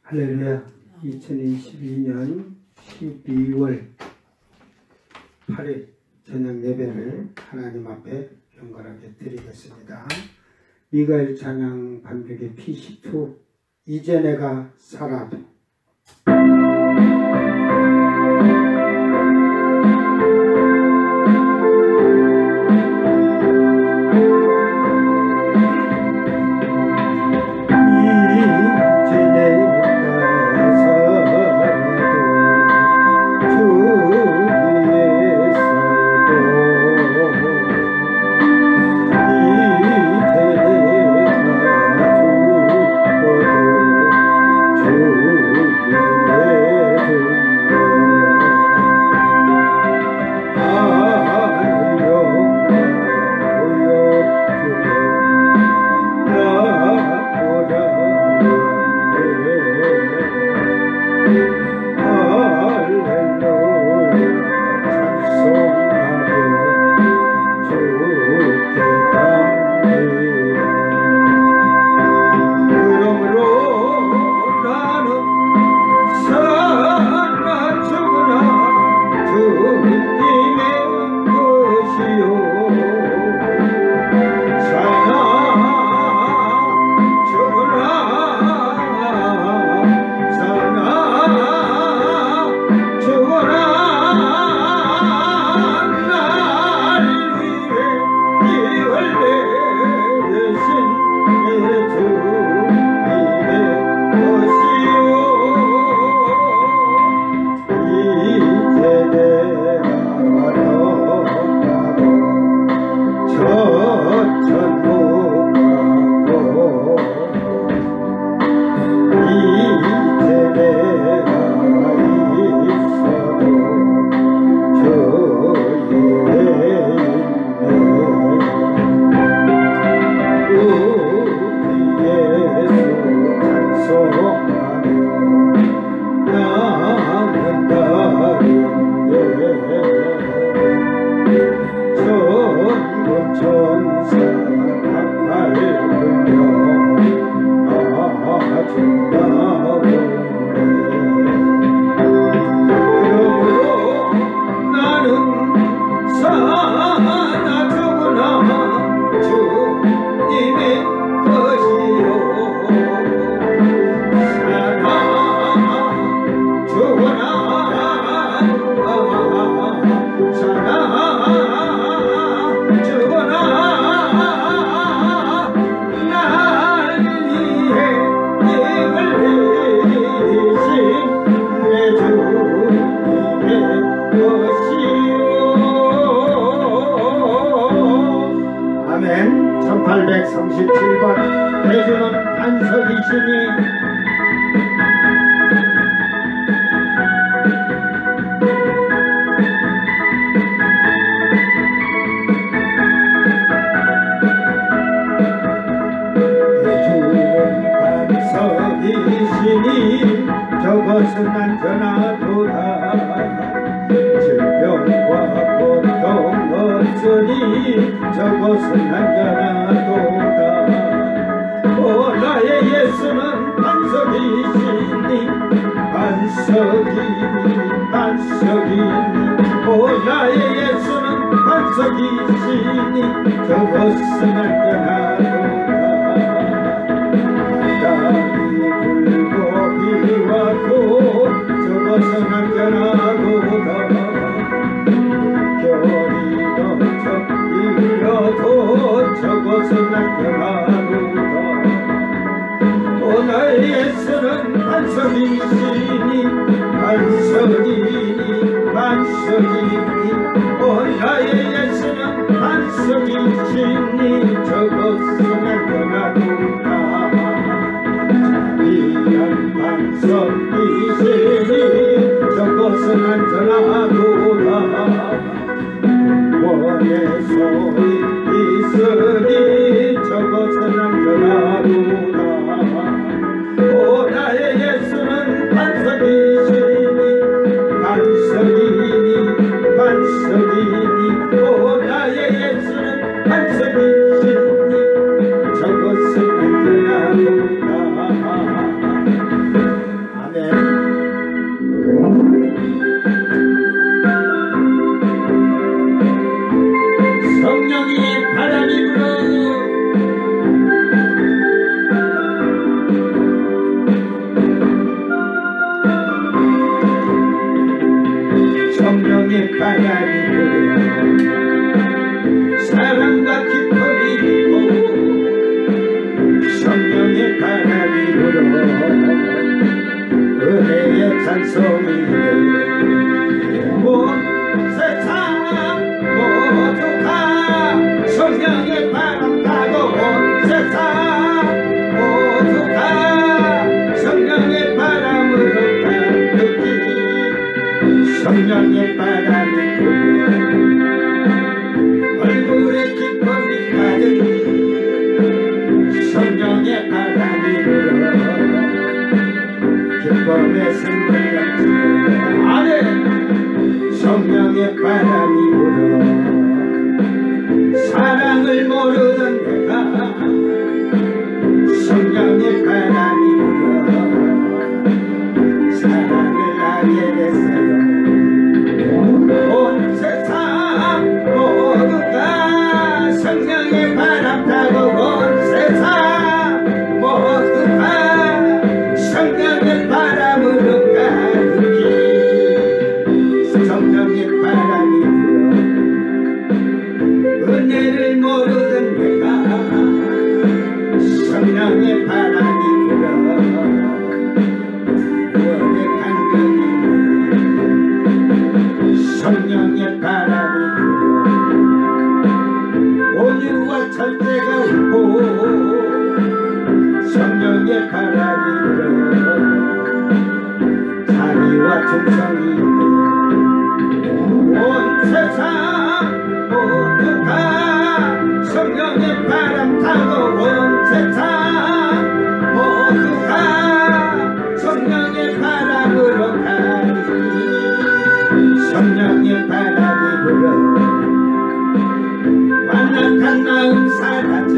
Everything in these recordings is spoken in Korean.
할렐루야. 2022년 12월 8일 저녁 예배를 하나님 앞에 경건하게 드리겠습니다. 미가엘 찬양 반주기 P12 이제 내가 살아도 아멘. 1837번 대주는 반석이시니 저것은 안전하도다. 질병과 고통 없으니 저것은 안전하도다. 오 나의 예수는 반석이시니 반석이니 오 나의 예수는 반석이시니 저것은 안전하도다. 저것은 안전하도다. 결이 넘쳐 일어도 저것은 안전하도다. 오 나의 예수는 반석이시니 오 나의 예수는 반석이시니 저것은 안전하도다. 반석이시니 저것은 안전하도다. 원의 소리 있으니 저것은 안전하도다. 오 나의 예수는 반석이시니 오 나의 예수는 반석이시니 저것은 안전하도다. 바람이 불어 사랑과 기쁨이 있고 성령의 바람이 불어 은혜의 찬송이 온 세상 모두가 성령의 바람 타고 온 세상 모두가 성령의 바람으로 가득히 성령의 바람이 불어 얼굴에 기쁨이 가득히 성령의 바람이 불어 기쁨의 샘물 넘치네 아멘 성령의 바람이 불어 사랑을 모르던 내가 성령의 바람이 불어 사랑을 알게 됐어요 온 세상 모두가 성령의 바람 타고 온 세상 모두가 성령의 바람으로 가득히 성령의 바람이 불어 은혜를 모르던 내가 성령의 바람이 불어 구원의 간격이 성령의 바람이 불어 온유와 절제가 있고 성령의 바람이 불어 자비와 충성이 온 세상 모두가 성령의 바람 타고 온 세상 모두가 성령의 바람으로 가니 성령의 바람이 불어 완악한 마음 사라져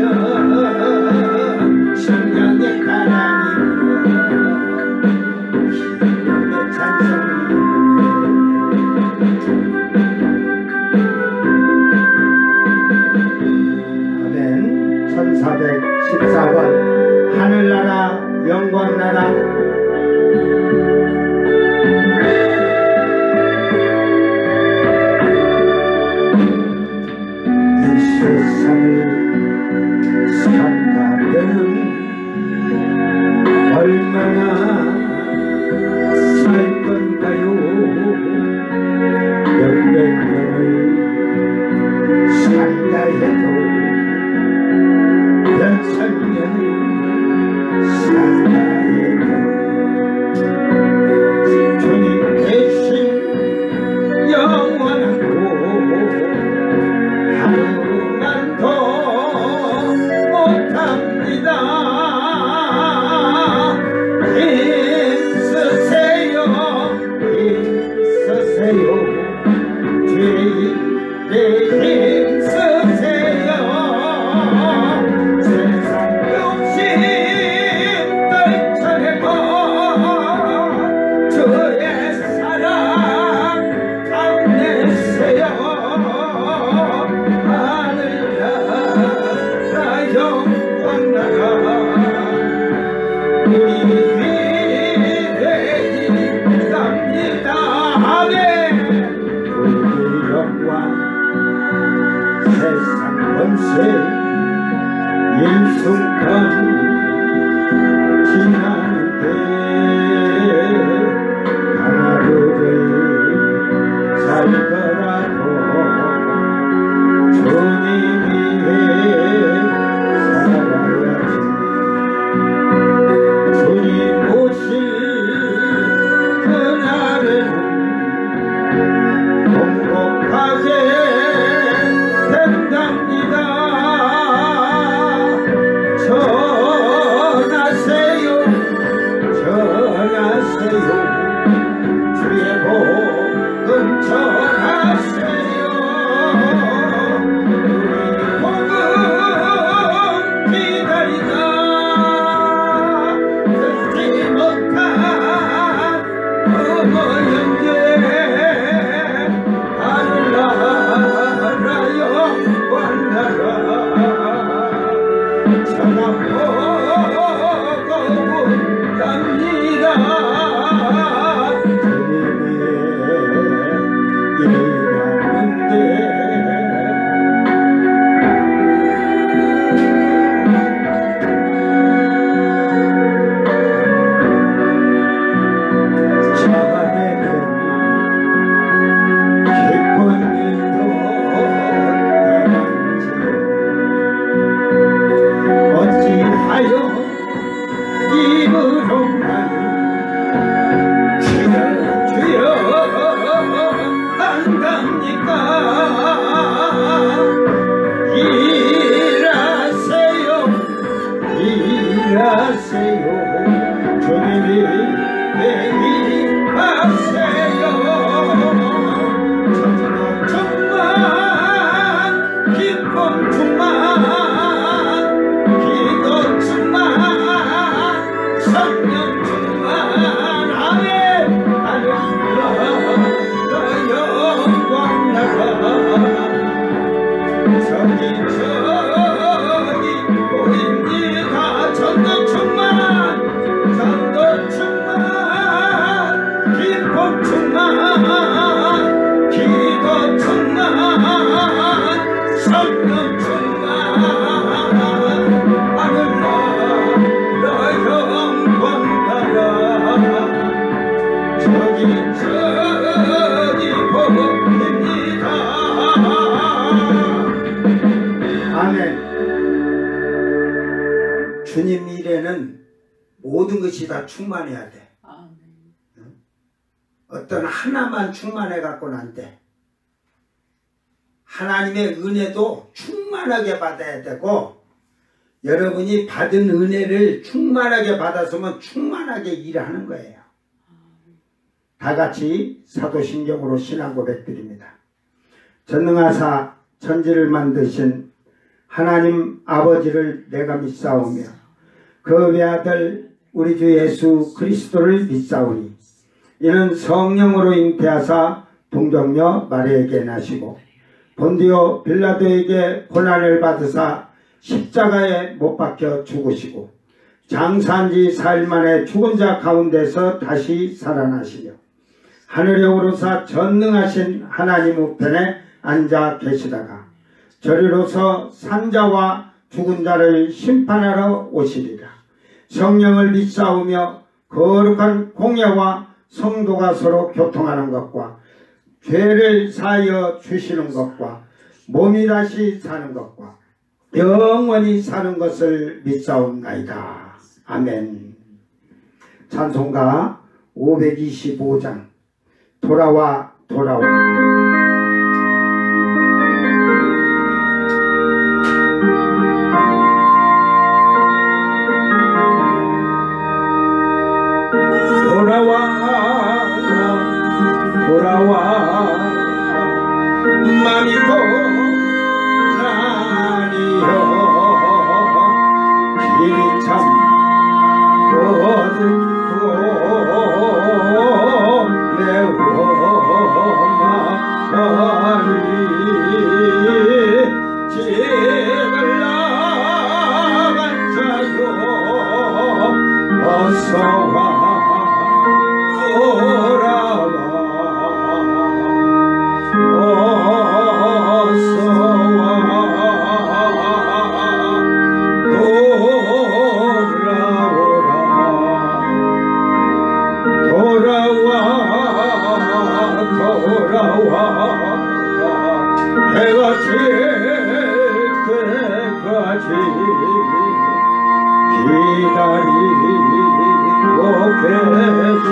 성령의 바람이 불어 기쁨의 찬송이 아멘 1414번 하늘나라 영광나라 이 세상을 살아가는 얼마나 살 건가요 몇백 년을 산다 해도 몇천 년을 산다 해도 성령 충만하네 할렐루야 영광 나가 저기 보입니다 전도 충만 기쁨 충만 기도 충만 성령 충만 하늘나라 영광 나라 저기 보입니다. 아멘. 주님 일에는 모든 것이 다 충만해야 돼. 어떤 하나만 충만해 갖고는 안 돼. 하나님의 은혜도 충만하게 받아야 되고 여러분이 받은 은혜를 충만하게 받았으면 충만하게 일하는 거예요. 다 같이 사도신경으로 신앙 고백드립니다. 전능하사 천지를 만드신 하나님 아버지를 내가 믿사오며 그 외아들 우리 주 예수 그리스도를 믿사오니 이는 성령으로 잉태하사 동정녀 마리아에게 나시고 본디오 빌라도에게 고난을 받으사 십자가에 못 박혀 죽으시고 장사한 지 4일 만에 죽은 자 가운데서 다시 살아나시며 하늘에 오르사 전능하신 하나님 우편에 앉아 계시다가 저리로서 산자와 죽은 자를 심판하러 오시리라. 성령을 믿사오며 거룩한 공예와 성도가 서로 교통하는 것과 죄를 사하여 주시는 것과 몸이 다시 사는 것과 영원히 사는 것을 믿사옵나이다. 아멘. 찬송가 525장 돌아와 돌아와. 돌아와 맘이 고난이여 길이 참 어둡고 매워하니 집을 나간 자여 어서와 해가 질 때까지 기다리고 계신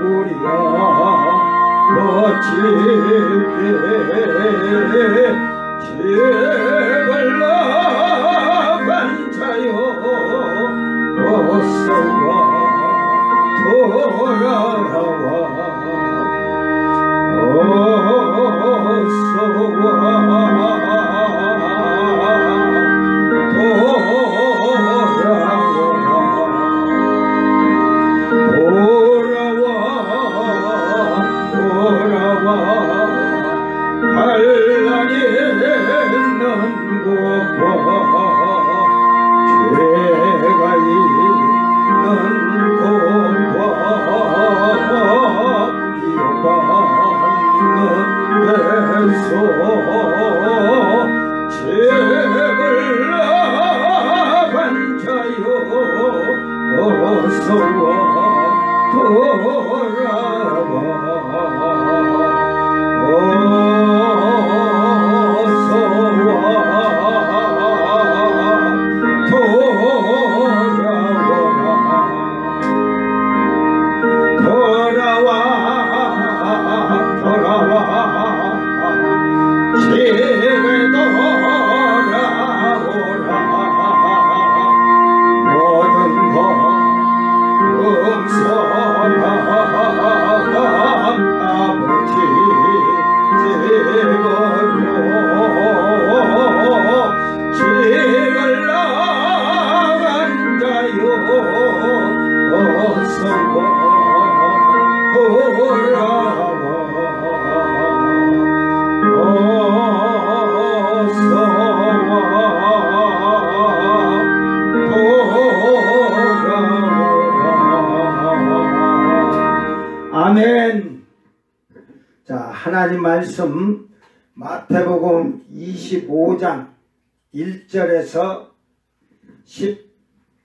우리가 멋지게 집을 나간 자여 어서와 돌아와 환란이 있는 곳과 죄가 있는 곳과 비어받는 데서 집을 나간 자여 어서와 돌아와 아멘. 자, 하나님 말씀 마태복음 25장 1절에서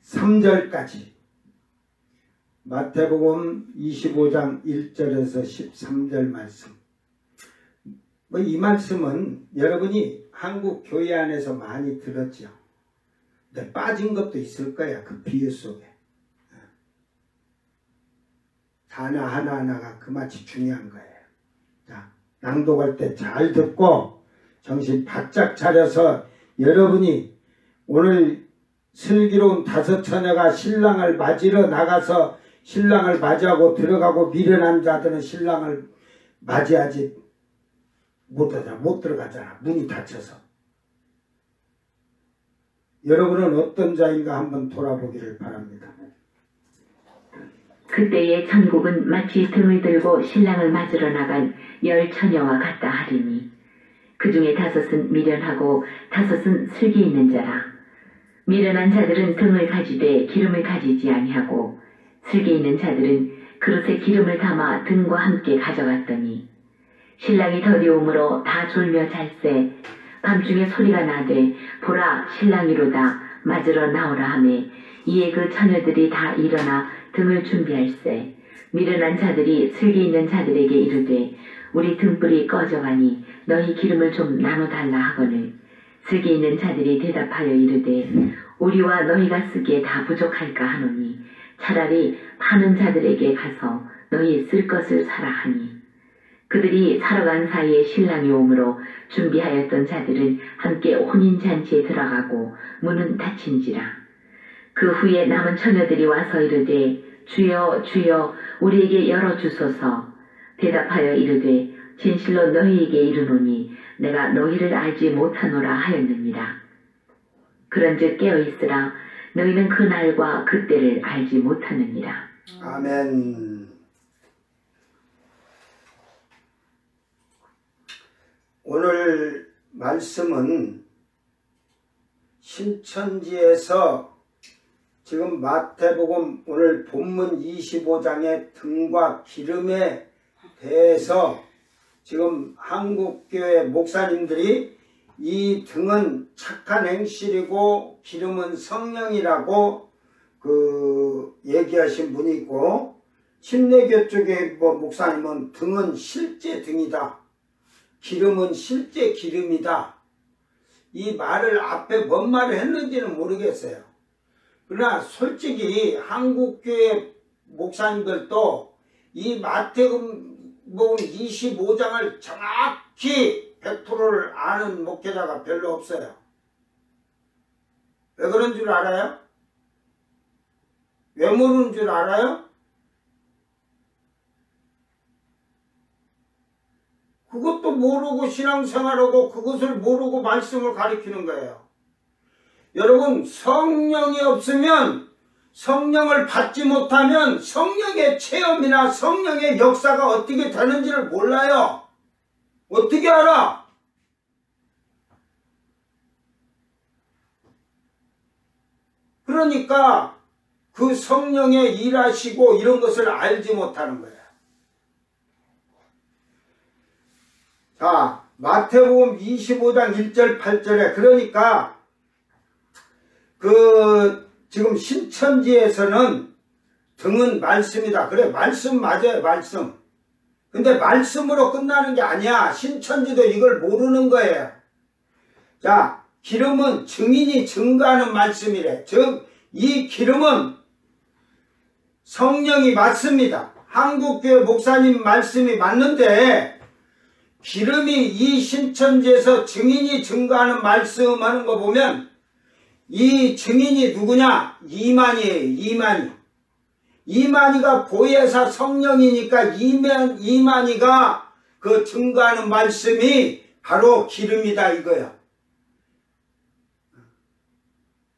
13절까지, 마태복음 25장 1절에서 13절 말씀. 이 말씀은 여러분이 한국 교회 안에서 많이 들었죠. 근데 빠진 것도 있을 거야, 그 비유 속에. 단어 하나하나가 그마치 중요한 거예요. 자, 낭독할 때 잘 듣고 정신 바짝 차려서 여러분이 오늘 슬기로운 다섯 처녀가 신랑을 맞으러 나가서 신랑을 맞이하고 들어가고 미련한 자들은 신랑을 맞이하지 못하잖아. 못 들어가잖아. 문이 닫혀서. 여러분은 어떤 자인가 한번 돌아보기를 바랍니다. 그때의 천국은 마치 등을 들고 신랑을 맞으러 나간 10 처녀와 같다 하리니 그 중에 5은 미련하고 5은 슬기 있는 자라. 미련한 자들은 등을 가지되 기름을 가지지 아니하고 슬기 있는 자들은 그릇에 기름을 담아 등과 함께 가져갔더니 신랑이 더디움으로 다 졸며 잘세 밤중에 소리가 나되 보라 신랑이로다 맞으러 나오라 하매 이에 그 처녀들이 다 일어나 등을 준비할세 미련한 자들이 슬기 있는 자들에게 이르되 우리 등불이 꺼져가니 너희 기름을 좀 나눠달라 하거늘 슬기 있는 자들이 대답하여 이르되 우리와 너희가 쓰기에 다 부족할까 하노니 차라리 파는 자들에게 가서 너희 쓸 것을 사라 하니 그들이 사러 간 사이에 신랑이 오므로 준비하였던 자들은 함께 혼인잔치에 들어가고 문은 닫힌지라. 그 후에 남은 처녀들이 와서 이르되 주여 주여 우리에게 열어주소서. 대답하여 이르되 진실로 너희에게 이르노니 내가 너희를 알지 못하노라 하였느니라. 그런즉 깨어있으라 너희는 그 날과 그 때를 알지 못하느니라. 아멘. 오늘 말씀은 신천지에서 지금 마태복음 오늘 본문 25장의 등과 기름에 대해서 지금 한국교회 목사님들이 이 등은 착한 행실이고 기름은 성령이라고 얘기하신 분이 있고, 침례교 쪽의 목사님은 등은 실제 등이다, 기름은 실제 기름이다, 이 말을 앞에 뭔 말을 했는지는 모르겠어요. 그러나 솔직히 한국교회 목사님들도 이 마태복음 25장을 정확히 100%를 아는 목회자가 별로 없어요. 왜 그런 줄 알아요? 왜 모르는 줄 알아요? 그것도 모르고 신앙생활하고 그것을 모르고 말씀을 가리키는 거예요. 여러분, 성령이 없으면, 성령을 받지 못하면 성령의 체험이나 성령의 역사가 어떻게 되는지를 몰라요. 어떻게 알아? 그러니까 그 성령의 일하시고 이런 것을 알지 못하는 거예요. 자, 마태복음 25장 1절 8절에 그러니까 지금 신천지에서는 등은 말씀이다. 그래, 말씀 맞아요, 말씀. 근데 말씀으로 끝나는 게 아니야. 신천지도 이걸 모르는 거예요. 자, 기름은 증인이 증거하는 말씀이래. 즉, 이 기름은 성령이 맞습니다. 한국교회 목사님 말씀이 맞는데, 기름이 이 신천지에서 증인이 증거하는 말씀하는 거 보면 이 증인이 누구냐? 이만희예요. 이만희. 이만희가 보혜사 성령이니까 이만희가 그 증거하는 말씀이 바로 기름이다 이거야.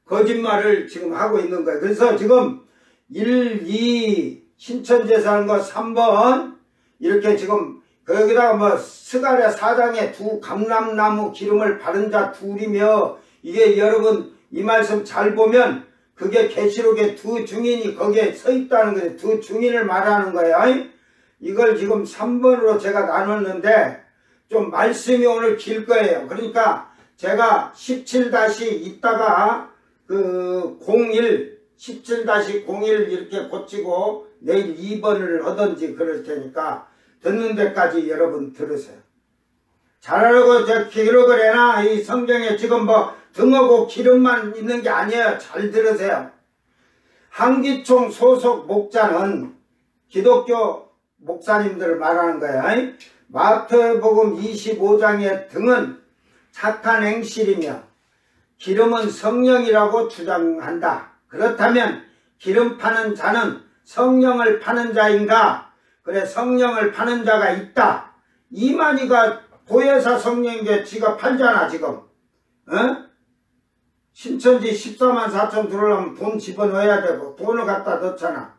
거짓말을 지금 하고 있는 거예요. 그래서 지금 1, 2 신천지에서 하는 거 3번 이렇게 지금 거기다가 뭐 스가랴 4장에 두 감람나무 기름을 바른 자 둘이며 이게 여러분 이 말씀 잘 보면 그게 계시록에 두 증인이 거기에 서 있다는 거예요. 두 증인을 말하는 거예요. 이걸 지금 3번으로 제가 나눴는데 좀 말씀이 오늘 길 거예요. 그러니까 제가 17 이따가 그 01 17-01 이렇게 고치고 내일 2번을 하든지 그럴 테니까 듣는 데까지 여러분 들으세요. 잘하려고 저 기록을 해놔. 이 성경에 지금 뭐 등하고 기름만 있는 게 아니에요. 잘 들으세요. 한기총 소속 목자는 기독교 목사님들을 말하는 거예요. 마태복음 25장의 등은 착한 행실이며 기름은 성령이라고 주장한다. 그렇다면 기름 파는 자는 성령을 파는 자인가? 그래, 성령을 파는 자가 있다. 이만희가 보혜사 성령인데 지가 팔잖아 지금. 어? 신천지 14만 4천 들어오려면 돈 집어넣어야 되고 돈을 갖다 넣잖아.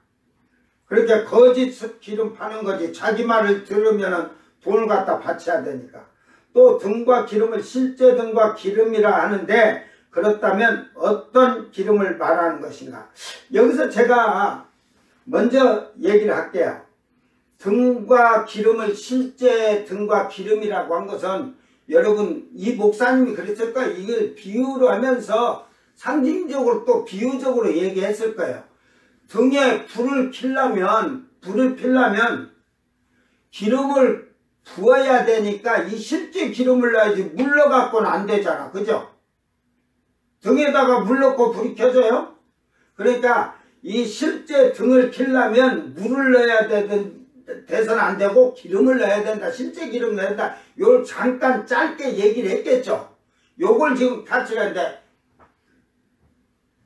그렇게 거짓 기름 파는 거지. 자기 말을 들으면 돈을 갖다 바쳐야 되니까. 또 등과 기름을 실제 등과 기름이라 하는데 그렇다면 어떤 기름을 말하는 것인가? 여기서 제가 먼저 얘기를 할게요. 등과 기름을 실제 등과 기름이라고 한 것은 여러분 이 목사님이 그랬을 거예요. 이걸 비유로 하면서 상징적으로 또 비유적으로 얘기했을 거예요. 등에 불을 피려면 기름을 부어야 되니까 이 실제 기름을 넣어야지 물 넣어갖고는 안 되잖아. 그죠? 등에다가 물 넣고 불이 켜져요? 그러니까 이 실제 등을 켜려면 물을 넣어야 돼서는 안 되고 기름을 넣어야 된다. 실제 기름 넣어야 된다. 요걸 잠깐 짧게 얘기를 했겠죠. 요걸 지금 같이 가는데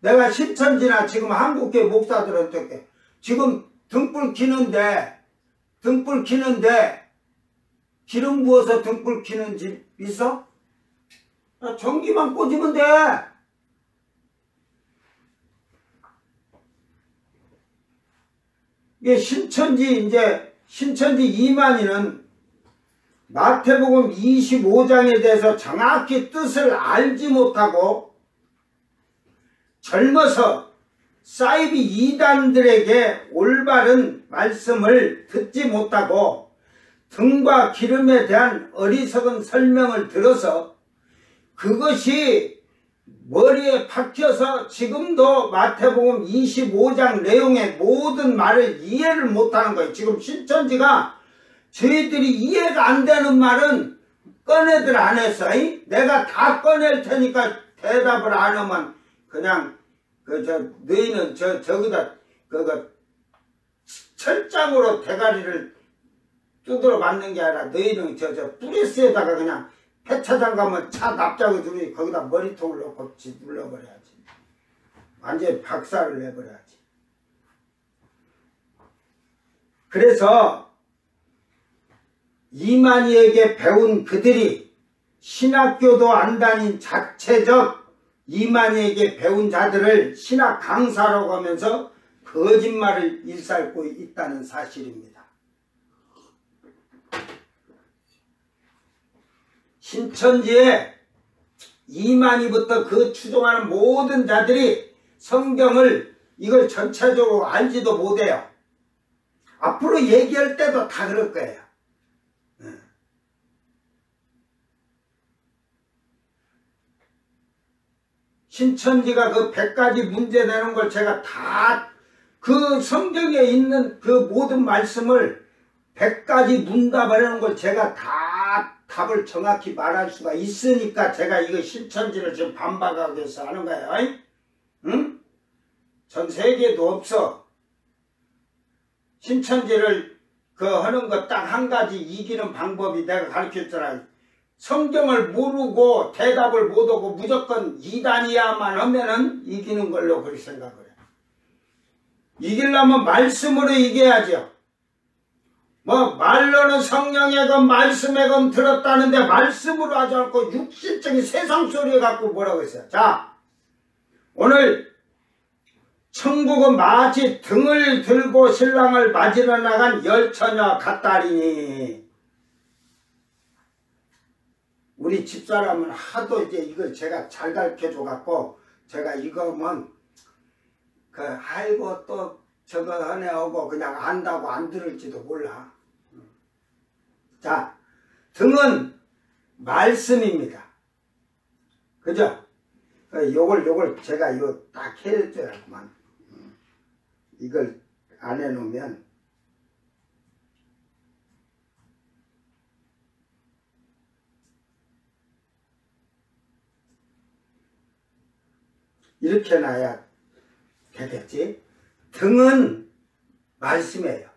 내가 신천지나 지금 한국교회 목사들한테 지금 등불 켜는데 기름 부어서 등불 켜는 집 있어? 전기만 꽂으면 돼. 이게 신천지 이만희는 마태복음 25장에 대해서 정확히 뜻을 알지 못하고 젊어서 사이비 이단들에게 올바른 말씀을 듣지 못하고 등과 기름에 대한 어리석은 설명을 들어서 그것이 머리에 박혀서 지금도 마태복음 25장 내용의 모든 말을 이해를 못하는 거예요. 지금 신천지가 저희들이 이해가 안 되는 말은 꺼내들 안 했어. 내가 다 꺼낼 테니까 대답을 안 하면 그냥 너희는 저기다 철장으로 대가리를 두드려 맞는 게 아니라 너희는 프레스에다가 그냥 폐차장 가면 차 납작이 두르니 거기다 머리통을 넣고 눌러버려야지. 완전히 박살을 내버려야지. 그래서 이만희에게 배운 그들이 신학교도 안 다닌 자체적 이만희에게 배운 자들을 신학 강사라고 하면서 거짓말을 일삼고 있다는 사실입니다. 신천지에 이만희부터 그 추종하는 모든 자들이 성경을 이걸 전체적으로 알지도 못해요. 앞으로 얘기할 때도 다 그럴 거예요. 신천지가 그 100가지 문제 내는 걸 제가 다 그 성경에 있는 그 모든 말씀을 100가지 문답을 하는 걸 제가 다 답을 정확히 말할 수가 있으니까 제가 이거 신천지를 지금 반박하기 위해서 하는 거예요. 응? 전 세계도 없어. 신천지를 하는 거 딱 한 가지 이기는 방법이 내가 가르쳤잖아. 성경을 모르고 대답을 못하고 무조건 이단이야만 하면은 이기는 걸로 그렇게 생각을 해. 이기려면 말씀으로 이겨야죠. 뭐 말로는 성령의 검 말씀의 검 들었다는데 말씀으로 하지 않고 육신적인 세상 소리에 갖고 뭐라고 했어요. 자, 오늘 천국은 마치 등을 들고 신랑을 맞으러 나간 열처녀 같다리니. 우리 집사람은 하도 이제 이걸 제가 잘 가르쳐줘 갖고 제가 이거면 아이고 또 저거 하네 하고 그냥 안다고 안 들을지도 몰라. 자, 등은 말씀입니다. 그죠? 요걸 제가 이거 딱 해줘야구만. 이걸 안 해놓으면 이렇게 놔야 되겠지. 등은 말씀이에요.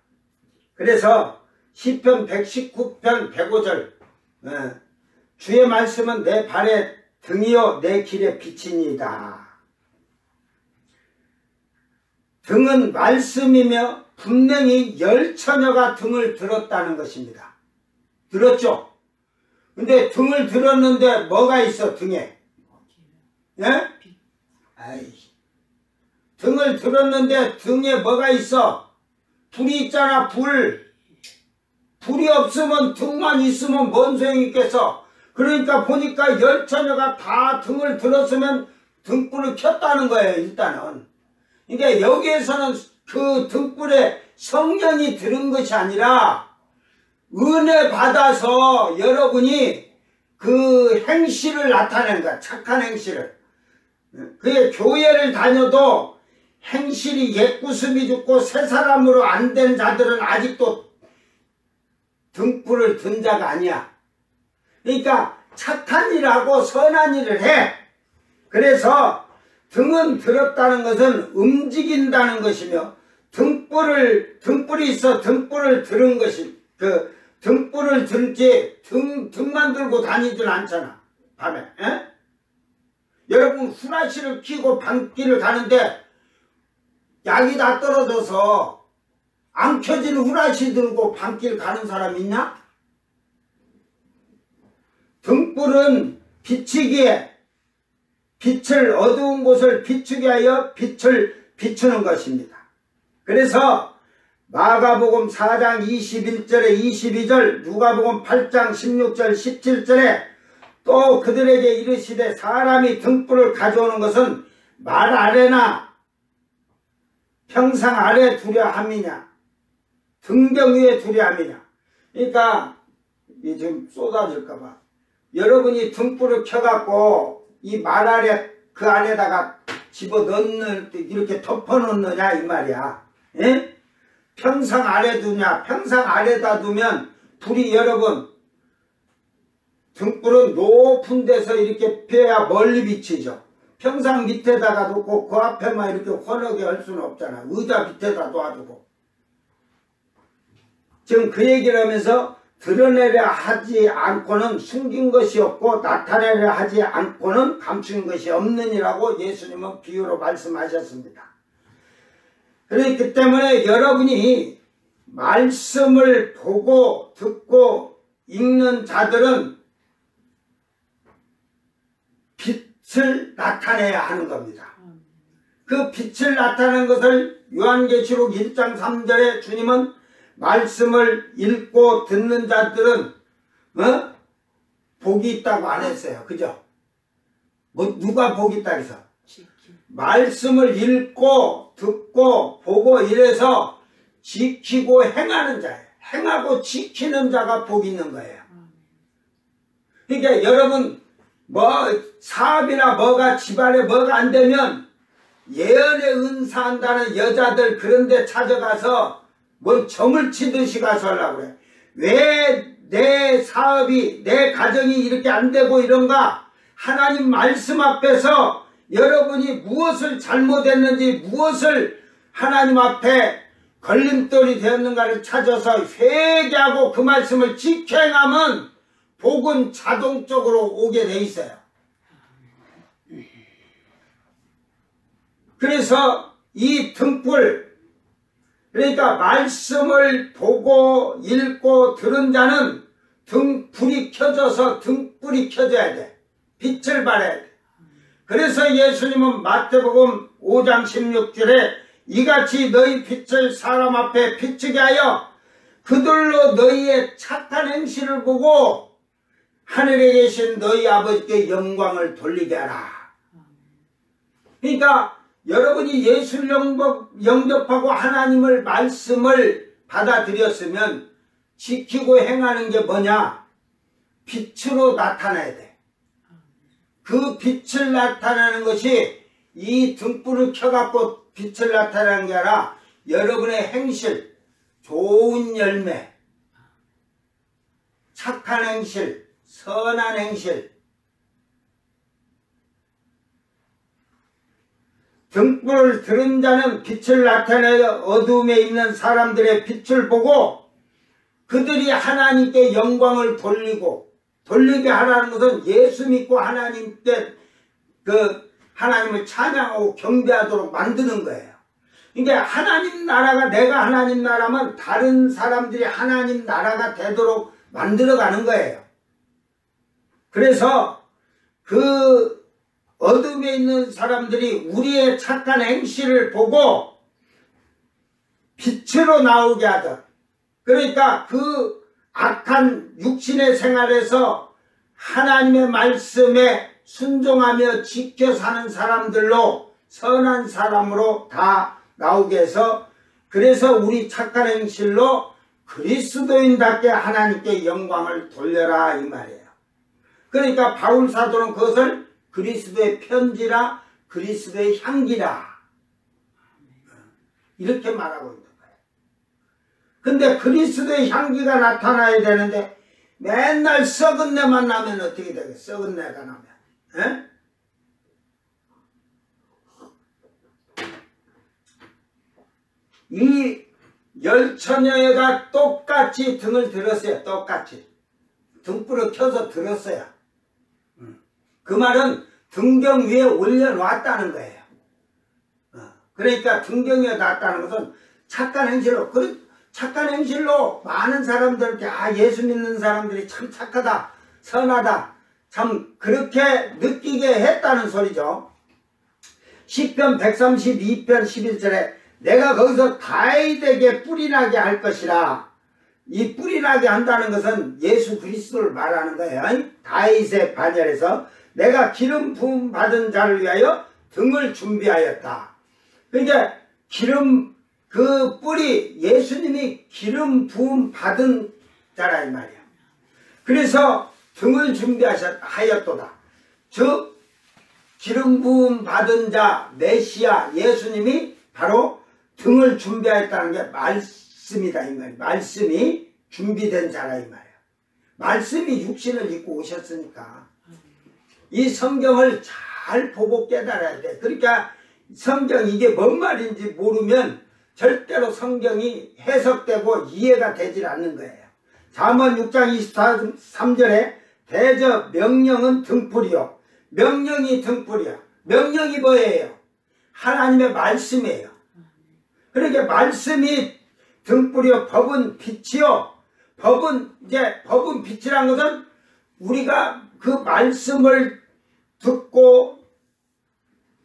그래서 시편 119편 105절 주의 말씀은 내 발의 등이요 내 길의 빛이니이다. 등은 말씀이며 분명히 열처녀가 등을 들었다는 것입니다. 들었죠? 근데 등을 들었는데 뭐가 있어 등에? 예? 아이, 등을 들었는데 등에 뭐가 있어? 불이 있잖아. 불이 없으면 등만 있으면 뭔 소용이 있겠어. 그러니까 보니까 열처녀가 다 등을 들었으면 등불을 켰다는 거예요. 일단은. 그러니까 여기에서는 그 등불에 성령이 들은 것이 아니라 은혜 받아서 여러분이 그 행실을 나타낸 거야. 착한 행실을. 그게 교회를 다녀도 행실이 옛구슴이 죽고 새 사람으로 안 된 자들은 아직도 등불을 든 자가 아니야. 그러니까 착한 일하고 선한 일을 해. 그래서 등은 들었다는 것은 움직인다는 것이며 등불이 있어 등불을 들은 것이 등불을 들지 등만 들고 다니진 않잖아. 밤에. 에? 여러분 후라시를 켜고 밤길을 가는데 약이 다 떨어져서 안 켜진 후라시 들고 밤길 가는 사람 있냐? 등불은 비치기에 빛을 어두운 곳을 비추게 하여 빛을 비추는 것입니다. 그래서 마가복음 4장 21절에 22절, 누가복음 8장 16절 17절에 또 그들에게 이르시되 사람이 등불을 가져오는 것은 말 아래나 평상 아래 두려 함이냐 등경 위에 두려 함이냐. 그러니까 이 좀 쏟아질까봐 여러분이 등불을 켜갖고 이 말 아래 그 안에다가 집어넣는 이렇게 덮어놓느냐 이 말이야. 예? 평상 아래 두냐. 평상 아래다 두면 불이 여러분 등불은 높은 데서 이렇게 펴야 멀리 비치죠. 평상 밑에다가 놓고 그 앞에만 이렇게 환하게 할 수는 없잖아. 의자 밑에다 놔두고. 지금 그 얘기를 하면서 드러내려 하지 않고는 숨긴 것이 없고 나타내려 하지 않고는 감춘 것이 없느니라고 예수님은 비유로 말씀하셨습니다. 그렇기 때문에 여러분이 말씀을 보고 듣고 읽는 자들은 빛을 나타내야 하는 겁니다. 그 빛을 나타내는 것을 요한계시록 1장 3절에 주님은 말씀을 읽고 듣는 자들은 복이 있다고 안 했어요. 그죠? 누가 복이 있다고 해서? 말씀을 읽고 듣고 보고 이래서 지키고 행하는 자예요. 행하고 지키는 자가 복이 있는 거예요. 그러니까 여러분 사업이나 뭐가 집안에 뭐가 안 되면 예언에 은사한다는 여자들 그런 데 찾아가서 뭘 점을 치듯이 가서 하려고 그래. 왜 내 사업이 내 가정이 이렇게 안 되고 이런가? 하나님 말씀 앞에서 여러분이 무엇을 잘못했는지 무엇을 하나님 앞에 걸림돌이 되었는가를 찾아서 회개하고 그 말씀을 지켜 행하면 복은 자동적으로 오게 돼 있어요. 그래서 이 등불, 그러니까 말씀을 보고 읽고 들은 자는 등불이 켜져서 등불이 켜져야 돼. 빛을 발해야 돼. 그래서 예수님은 마태복음 5장 16절에 이같이 너희 빛을 사람 앞에 비추게 하여 그들로 너희의 착한 행실을 보고 하늘에 계신 너희 아버지께 영광을 돌리게 하라. 그러니까 여러분이 예수를 영접하고 하나님을 말씀을 받아들였으면 지키고 행하는 게 뭐냐? 빛으로 나타나야 돼. 그 빛을 나타내는 것이 이 등불을 켜갖고 빛을 나타내는 게 아니라 여러분의 행실, 좋은 열매, 착한 행실, 선한 행실. 등불을 들은 자는 빛을 나타내어 어둠에 있는 사람들의 빛을 보고 그들이 하나님께 영광을 돌리게 하라는 것은 예수 믿고 하나님께 하나님을 찬양하고 경배하도록 만드는 거예요. 그러니까 하나님 나라가 내가 하나님 나라면 다른 사람들이 하나님 나라가 되도록 만들어가는 거예요. 그래서 그 어둠에 있는 사람들이 우리의 착한 행실을 보고 빛으로 나오게 하듯, 그러니까 그 악한 육신의 생활에서 하나님의 말씀에 순종하며 지켜 사는 사람들로 선한 사람으로 다 나오게 해서, 그래서 우리 착한 행실로 그리스도인답게 하나님께 영광을 돌려라 이 말이에요. 그러니까 바울 사도는 그것을 그리스도의 편지라 그리스도의 향기라 이렇게 말하고 있는 거예요. 근데 그리스도의 향기가 나타나야 되는데 맨날 썩은 내만 나면 어떻게 되겠어? 썩은 내가 나면. 에? 이 열처녀가 똑같이 등을 들었어요. 똑같이. 등불을 켜서 들었어요. 그 말은 등경 위에 올려놨다는 거예요. 그러니까 등경 위에 놨다는 것은 착한 행실로, 착한 행실로 많은 사람들께 예수 믿는 사람들이 참 착하다, 선하다, 참 그렇게 느끼게 했다는 소리죠. 시편 132편 11절에 내가 거기서 다윗에게 뿔이 나게 할 것이라. 이 뿔이 나게 한다는 것은 예수 그리스도를 말하는 거예요. 다윗의 반열에서 내가 기름 부음 받은 자를 위하여 등을 준비하였다. 그러니까 그 뿔이 예수님이 기름 부음 받은 자라 이 말이야. 그래서 등을 준비하였도다. 즉 기름 부음 받은 자 메시아 예수님이 바로 등을 준비하였다는 게 말씀이다 이 말이야. 말씀이 준비된 자라 이 말이야. 말씀이 육신을 입고 오셨으니까 이 성경을 잘 보고 깨달아야 돼. 그러니까 성경 이게 뭔 말인지 모르면 절대로 성경이 해석되고 이해가 되질 않는 거예요. 잠언 6장 23절에 대저 명령은 등불이요. 명령이 등불이야. 명령이 뭐예요? 하나님의 말씀이에요. 그러니까 말씀이 등불이요. 법은 빛이요. 법은 빛이란 것은 우리가 그 말씀을 듣고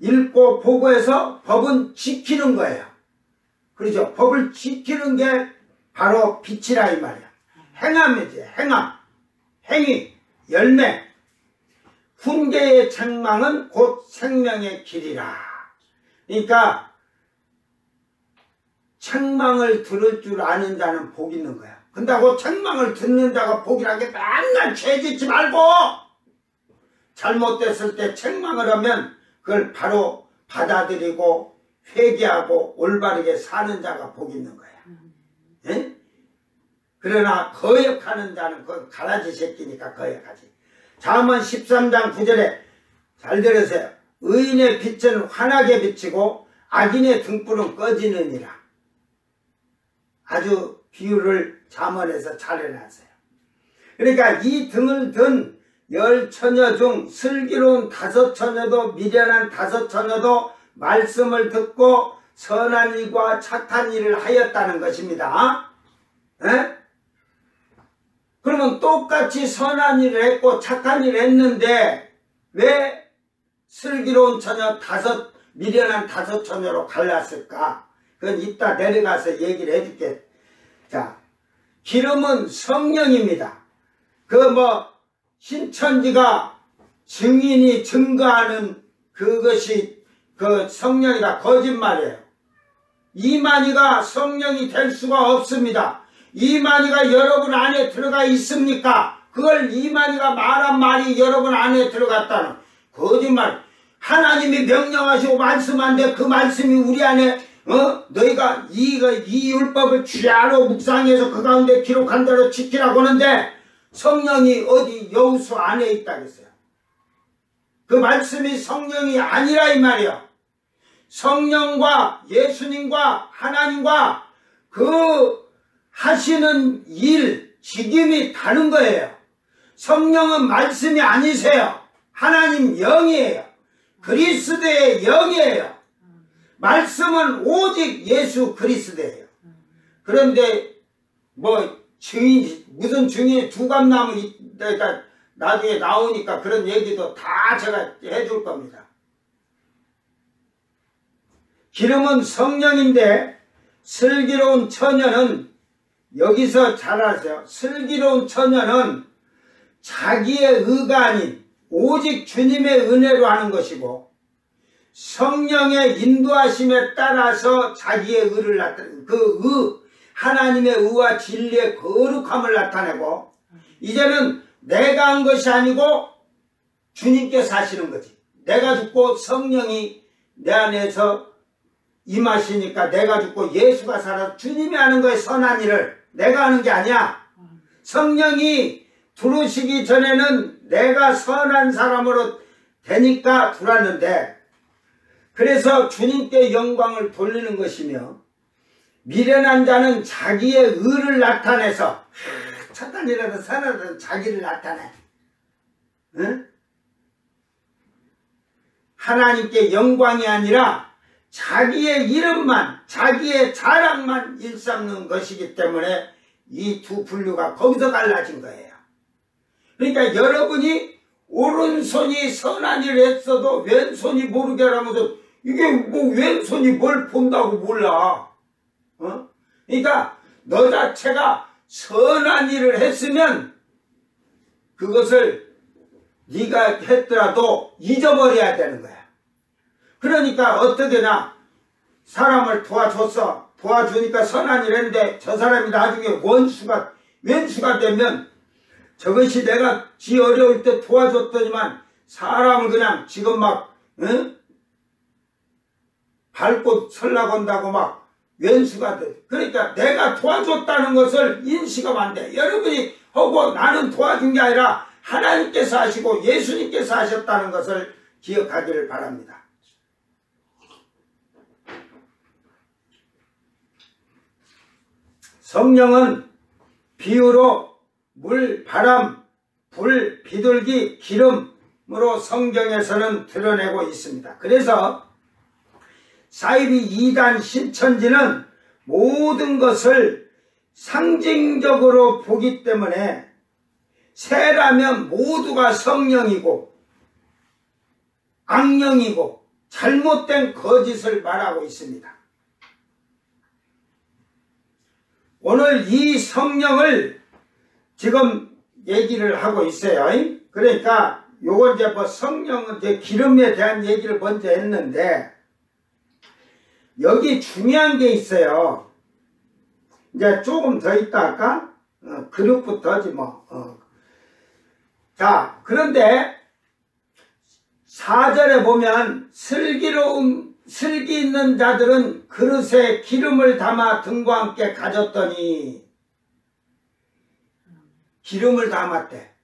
읽고 보고 해서 법은 지키는 거예요. 그렇죠? 법을 지키는 게 바로 빛이라 이 말이야. 행함이지. 행함. 행위. 열매. 훈계의 책망은 곧 생명의 길이라. 그러니까 책망을 들을 줄 아는 자는 복이 있는 거야. 근다고 책망을 듣는 자가 복이라는 게 맨날 죄짓지 말고 잘못됐을 때 책망을 하면 그걸 바로 받아들이고 회개하고 올바르게 사는 자가 복이 있는 거야. 예? 그러나 거역하는 자는 그 가라지 새끼니까 거역하지. 잠언 13장 9절에 잘 들으세요. 의인의 빛은 환하게 비치고 악인의 등불은 꺼지느니라. 아주 비유를 잠언에서 잘 해놨어요. 그러니까 이 등을 든 10처녀 중 슬기로운 5처녀도 미련한 5처녀도 말씀을 듣고 선한 일과 착한 일을 하였다는 것입니다. 에? 그러면 똑같이 선한 일을 했고 착한 일을 했는데 왜 슬기로운 처녀 미련한 5 처녀로 갈랐을까? 그건 이따 내려가서 얘기를 해줄게. 자, 기름은 성령입니다. 신천지가 증인이 증거하는 그것이 그 성령이다. 거짓말이에요. 이만희가 성령이 될 수가 없습니다. 이만희가 여러분 안에 들어가 있습니까? 그걸 이만희가 말한 말이 여러분 안에 들어갔다는 거짓말. 하나님이 명령하시고 말씀한데 그 말씀이 우리 안에 너희가 이 율법을 주야로 묵상해서 그 가운데 기록한 대로 지키라고 하는데 성령이 어디 여호수 안에 있다 그랬어요. 그 말씀이 성령이 아니라 이 말이야. 성령과 예수님과 하나님과 그 하시는 일, 직임이 다른 거예요. 성령은 말씀이 아니세요. 하나님 영이에요. 그리스도의 영이에요. 말씀은 오직 예수 그리스도예요. 그런데 무슨 증인이 두감나무 그러니까 나중에 나오니까 그런 얘기도 다 제가 해줄 겁니다. 기름은 성령인데 슬기로운 처녀는 여기서 잘 아세요. 슬기로운 처녀는 자기의 의가 아닌 오직 주님의 은혜로 하는 것이고 성령의 인도하심에 따라서 자기의 의를 나타내고 하나님의 의와 진리의 거룩함을 나타내고 이제는 내가 한 것이 아니고 주님께서 하시는 거지. 내가 죽고 성령이 내 안에서 임하시니까 내가 죽고 예수가 살아서 주님이 하는 거에 선한 일을 내가 하는 게 아니야. 성령이 들어오시기 전에는 내가 선한 사람으로 되니까 들어왔는데 그래서 주님께 영광을 돌리는 것이며 미련한 자는 자기의 의를 나타내서 착한이라도 선하든 자기를 나타내. 응? 하나님께 영광이 아니라 자기의 이름만 자기의 자랑만 일삼는 것이기 때문에 이 두 분류가 거기서 갈라진 거예요. 그러니까 여러분이 오른손이 선한 일을 했어도 왼손이 모르게 하면서 이게 왼손이 뭘 본다고 몰라. 그러니까 너 자체가 선한 일을 했으면 그것을 네가 했더라도 잊어버려야 되는 거야. 그러니까 어떻게나 사람을 도와주니까 선한 일을 했는데 저 사람이 나중에 왼수가 되면 저것이 내가 지 어려울 때 도와줬더니만 사람을 그냥 지금 밟고 설라고 한다고 왼수가 돼. 그러니까 내가 도와줬다는 것을 인식하면 안 돼. 여러분이 하고 나는 도와준 게 아니라 하나님께서 하시고 예수님께서 하셨다는 것을 기억하기를 바랍니다. 성령은 비유로 물, 바람, 불, 비둘기, 기름으로 성경에서는 드러내고 있습니다. 그래서 사이비 2단 신천지는 모든 것을 상징적으로 보기 때문에 새라면 모두가 성령이고 악령이고 잘못된 거짓을 말하고 있습니다. 오늘 이 성령을 지금 얘기를 하고 있어요. 그러니까 요거 이제 성령은 기름에 대한 얘기를 먼저 했는데 여기 중요한 게 있어요. 이제 조금 더 있다 할까? 그릇부터지 자, 그런데 4절에 보면 슬기 있는 자들은 그릇에 기름을 담아 등과 함께 가졌더니 기름을 담았대.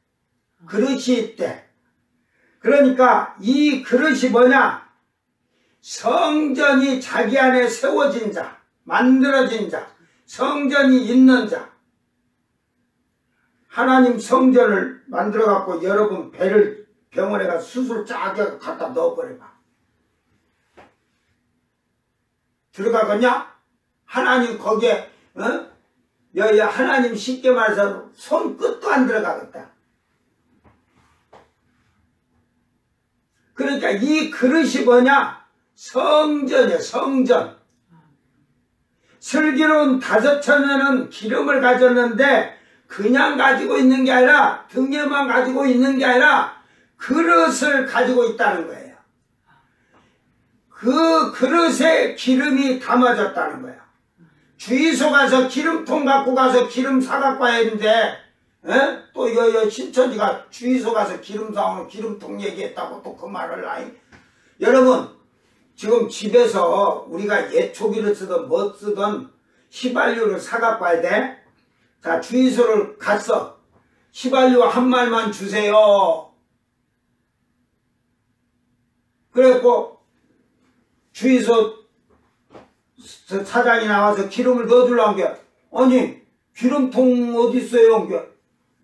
그릇이 있대. 그러니까 이 그릇이 뭐냐? 성전이 자기 안에 세워진 자, 만들어진 자, 성전이 있는 자. 하나님 성전을 만들어 갖고 여러분 배를 병원에 가서 수술 쫙 갖다 넣어버려봐. 들어가겠냐? 하나님 거기에 하나님 쉽게 말해서 손끝도 안 들어가겠다. 그러니까 이 그릇이 뭐냐? 성전이야, 성전. 슬기로운 다섯 처녀는 기름을 가졌는데 그냥 가지고 있는 게 아니라 등에만 가지고 있는 게 아니라 그릇을 가지고 있다는 거예요. 그 그릇에 기름이 담아졌다는 거예요. 주유소 가서 기름통 갖고 가서 기름 사갖고 와야 했는데 또 여 신천지가 주유소 가서 기름 사오는 기름통 얘기했다고 또 그 말을 하니. 여러분 지금 집에서 우리가 예초기를 쓰든 뭐 쓰든 휘발유를 사갖고 와야 돼. 자, 주유소를 갔어. 휘발유 한 말만 주세요. 그래갖고 주유소 사장이 나와서 기름을 넣어주려는 게, 아니 기름통 어디 있어요?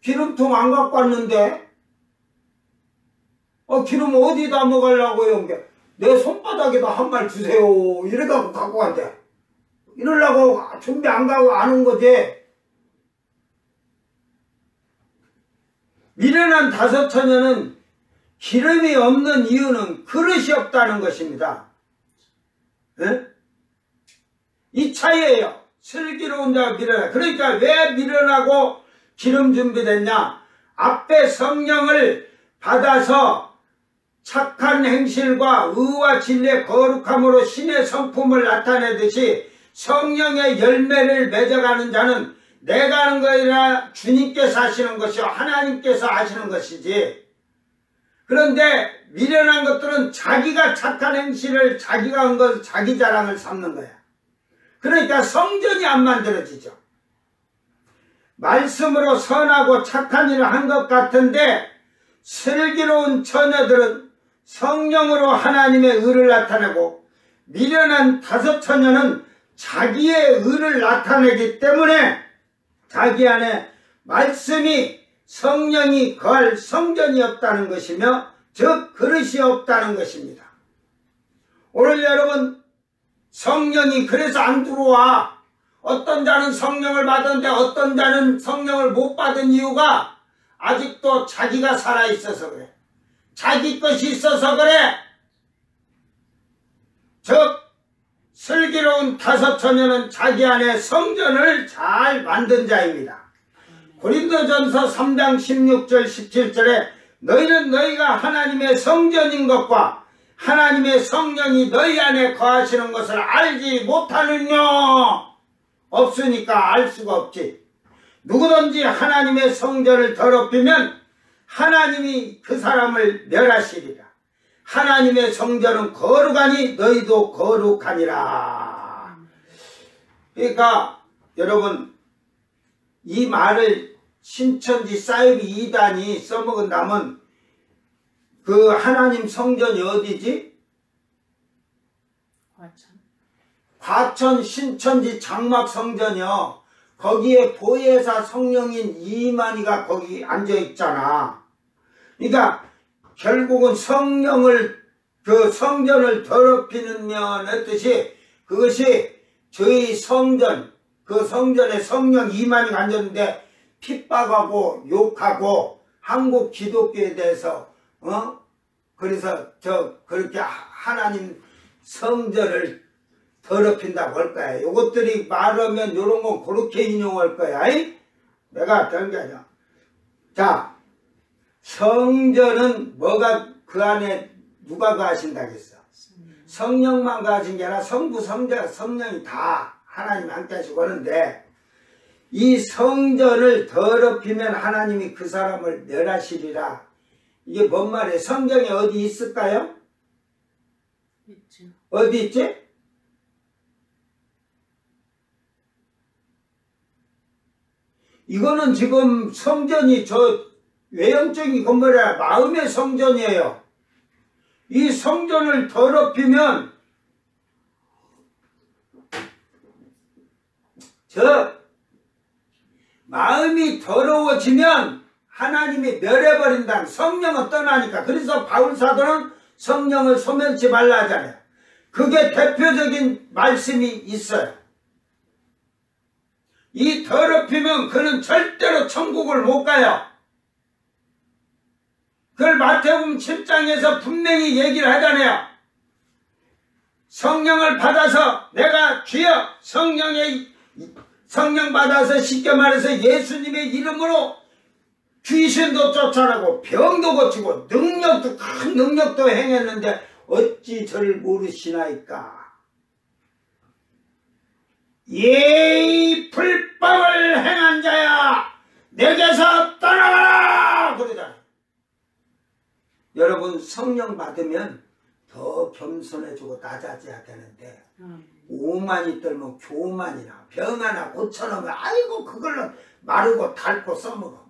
기름통 안 갖고 왔는데 기름 어디다 먹으려고요? 내 손바닥에다 한 말 주세요. 이래갖고 갖고 간대. 이러려고 준비 안 가고 안 온 거지. 미련한 다섯 처녀는 기름이 없는 이유는 그릇이 없다는 것입니다. 네? 이 차이예요. 슬기로운 자가 미련하다. 그러니까 왜 미련하고 기름 준비됐냐? 앞에 성령을 받아서 착한 행실과 의와 진리의 거룩함으로 신의 성품을 나타내듯이 성령의 열매를 맺어가는 자는 내가 하는 것이 아니라 주님께서 하시는 것이요 하나님께서 하시는 것이지. 그런데 미련한 것들은 자기가 착한 행실을 자기가 한 것 자기 자랑을 삼는 거야. 그러니까 성전이 안 만들어지죠. 말씀으로 선하고 착한 일을 한 것 같은데 슬기로운 처녀들은 성령으로 하나님의 의를 나타내고 미련한 다섯 처녀는 자기의 의를 나타내기 때문에 자기 안에 말씀이 성령이 거할 성전이 없다는 것이며 즉 그릇이 없다는 것입니다. 오늘 여러분 성령이 그래서 안 들어와. 어떤 자는 성령을 받았는데 어떤 자는 성령을 못 받은 이유가 아직도 자기가 살아있어서 그래. 자기 것이 있어서 그래. 즉 슬기로운 다섯 처녀는 자기 안에 성전을 잘 만든 자입니다. 고린도전서 3장 16절 17절에 너희는 너희가 하나님의 성전인 것과 하나님의 성령이 너희 안에 거하시는 것을 알지 못하느냐? 없으니까 알 수가 없지. 누구든지 하나님의 성전을 더럽히면 하나님이 그 사람을 멸하시리라. 하나님의 성전은 거룩하니 너희도 거룩하니라. 그러니까 여러분 이 말을 신천지 사이비 이단이 써먹은 다음은 그 하나님 성전이 어디지? 과천 신천지 장막 성전이요. 거기에 보혜사 성령인 이만희가 거기 앉아있잖아. 그러니까 결국은 그 성전을 더럽히는 면의 뜻이 그것이 저희 성전, 그 성전에 성령 이만희가 앉았는데 핍박하고 욕하고 한국 기독교에 대해서 그래서 그렇게 하나님 성전을 더럽힌다고 할 거야. 요것들이 말하면 요런 건 그렇게 인용할 거야. 내가 그런 게 아니야. 자, 성전은 뭐가 그 안에 누가 거하신다겠어? 성령만 거하신 게 아니라 성부, 성자, 성령이 다 하나님 함께 하시고 하는데 이 성전을 더럽히면 하나님이 그 사람을 멸하시리라. 이게 뭔 말이에요? 성경에 어디 있을까요? 있죠. 어디 있지? 이거는 지금 성전이 외형적인 건물이 마음의 성전이에요. 이 성전을 더럽히면 마음이 더러워지면 하나님이 멸해버린다는. 성령은 떠나니까. 그래서 바울사도는 성령을 소멸치 말라 하잖아요. 그게 대표적인 말씀이 있어요. 이 더럽히면 그는 절대로 천국을 못 가요. 그걸 마태복음 7장에서 분명히 얘기를 하잖아요. 성령을 받아서 내가 주여 성령 받아서 쉽게 말해서 예수님의 이름으로 귀신도 쫓아내고 병도 고치고 능력도 큰 능력도 행했는데 어찌 저를 모르시나이까. 이 불법을 행한 자야 내게서 떠나가라 그러잖아요. 여러분 성령 받으면 더 겸손해지고 낮아져야 되는데 오만이 떨면 교만이나 병 하나 고쳐놓으면 아이고 그걸로 마르고 닳고 써먹어.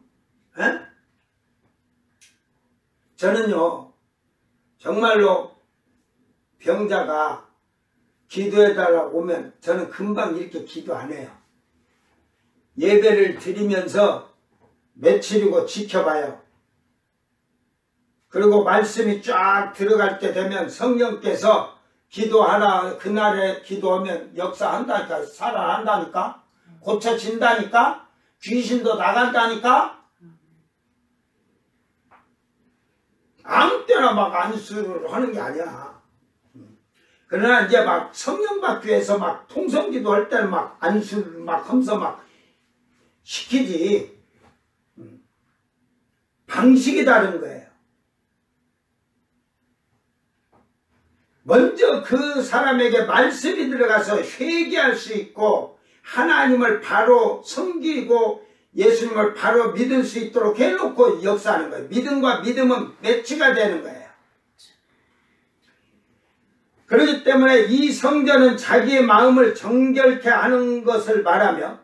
에? 저는요 정말로 병자가 기도해달라고 오면 저는 금방 이렇게 기도 안 해요. 예배를 드리면서 며칠이고 지켜봐요. 그리고 말씀이 쫙 들어갈 때 되면 성령께서 기도하나 그날에 기도하면 역사한다니까. 살아난다니까. 고쳐진다니까. 귀신도 나간다니까. 아무 때나 막 안수를 하는 게 아니야. 그러나 이제 막 성령 받기 위해서 막 통성기도 할 때는 막 안수를 막 하면서 막 시키지. 방식이 다른 거예요. 먼저 그 사람에게 말씀이 들어가서 회개할 수 있고 하나님을 바로 섬기고 예수님을 바로 믿을 수 있도록 해놓고 역사하는 거예요. 믿음과 믿음은 매치가 되는 거예요. 그렇기 때문에 이 성전은 자기의 마음을 정결케 하는 것을 말하며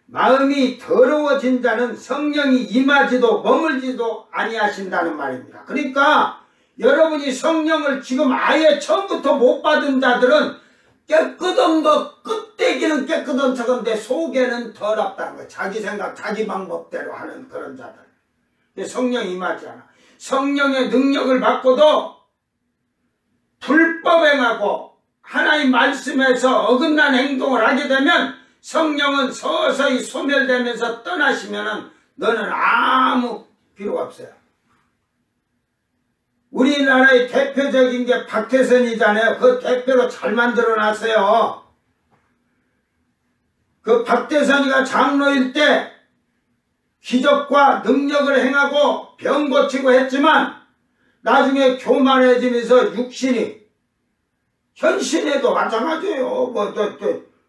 마음이 더러워진 자는 성령이 임하지도 머물지도 아니하신다는 말입니다. 그러니까 여러분이 성령을 지금 아예 처음부터 못 받은 자들은 깨끗한 거 끝대기는 깨끗한 척인데 속에는 더럽다는 거예요. 자기 생각 자기 방법대로 하는 그런 자들. 성령이 임하지 않아. 성령의 능력을 받고도 불법행하고 하나님 말씀에서 어긋난 행동을 하게 되면 성령은 서서히 소멸되면서 떠나시면 너는 아무 필요가 없어요. 우리나라의 대표적인 게 박태선이잖아요. 그 대표로 잘 만들어놨어요. 그 박태선이가 장로일 때 기적과 능력을 행하고 병 고치고 했지만 나중에 교만해지면서 육신이 현신에도 마찬가지예요.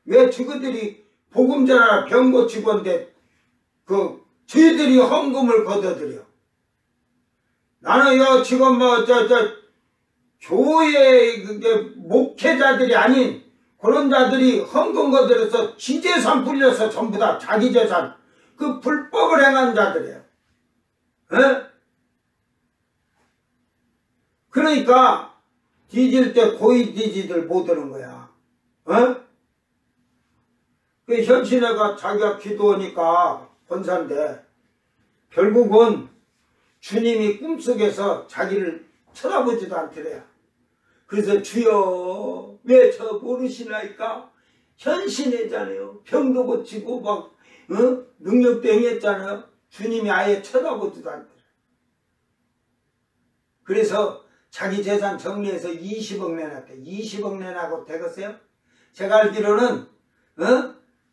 왜 저들이 복음 전하라 병 고치고 한데 저희들이 헌금을 걷어들여. 나는요 지금 교회 목회자들이 아닌 그런 자들이 헌금 걷어들여서 지재산 불려서 전부 다 자기 재산 그 불법을 행한 자들이에요. 에? 그러니까 뒤질 때 고이 뒤지들 못 오는 거야. 그 현신애가 자기가 기도하니까 권사인데 결국은 주님이 꿈속에서 자기를 쳐다보지도 않더래요. 그래서 주여 왜 저 모르시나이까? 현신애잖아요. 병도 고치고 막 능력도 행했잖아요. 주님이 아예 쳐다보지도 않더래요. 그래서 자기 재산 정리해서 20억 내놨대. 20억 내놔고 되겠어요? 제가 알기로는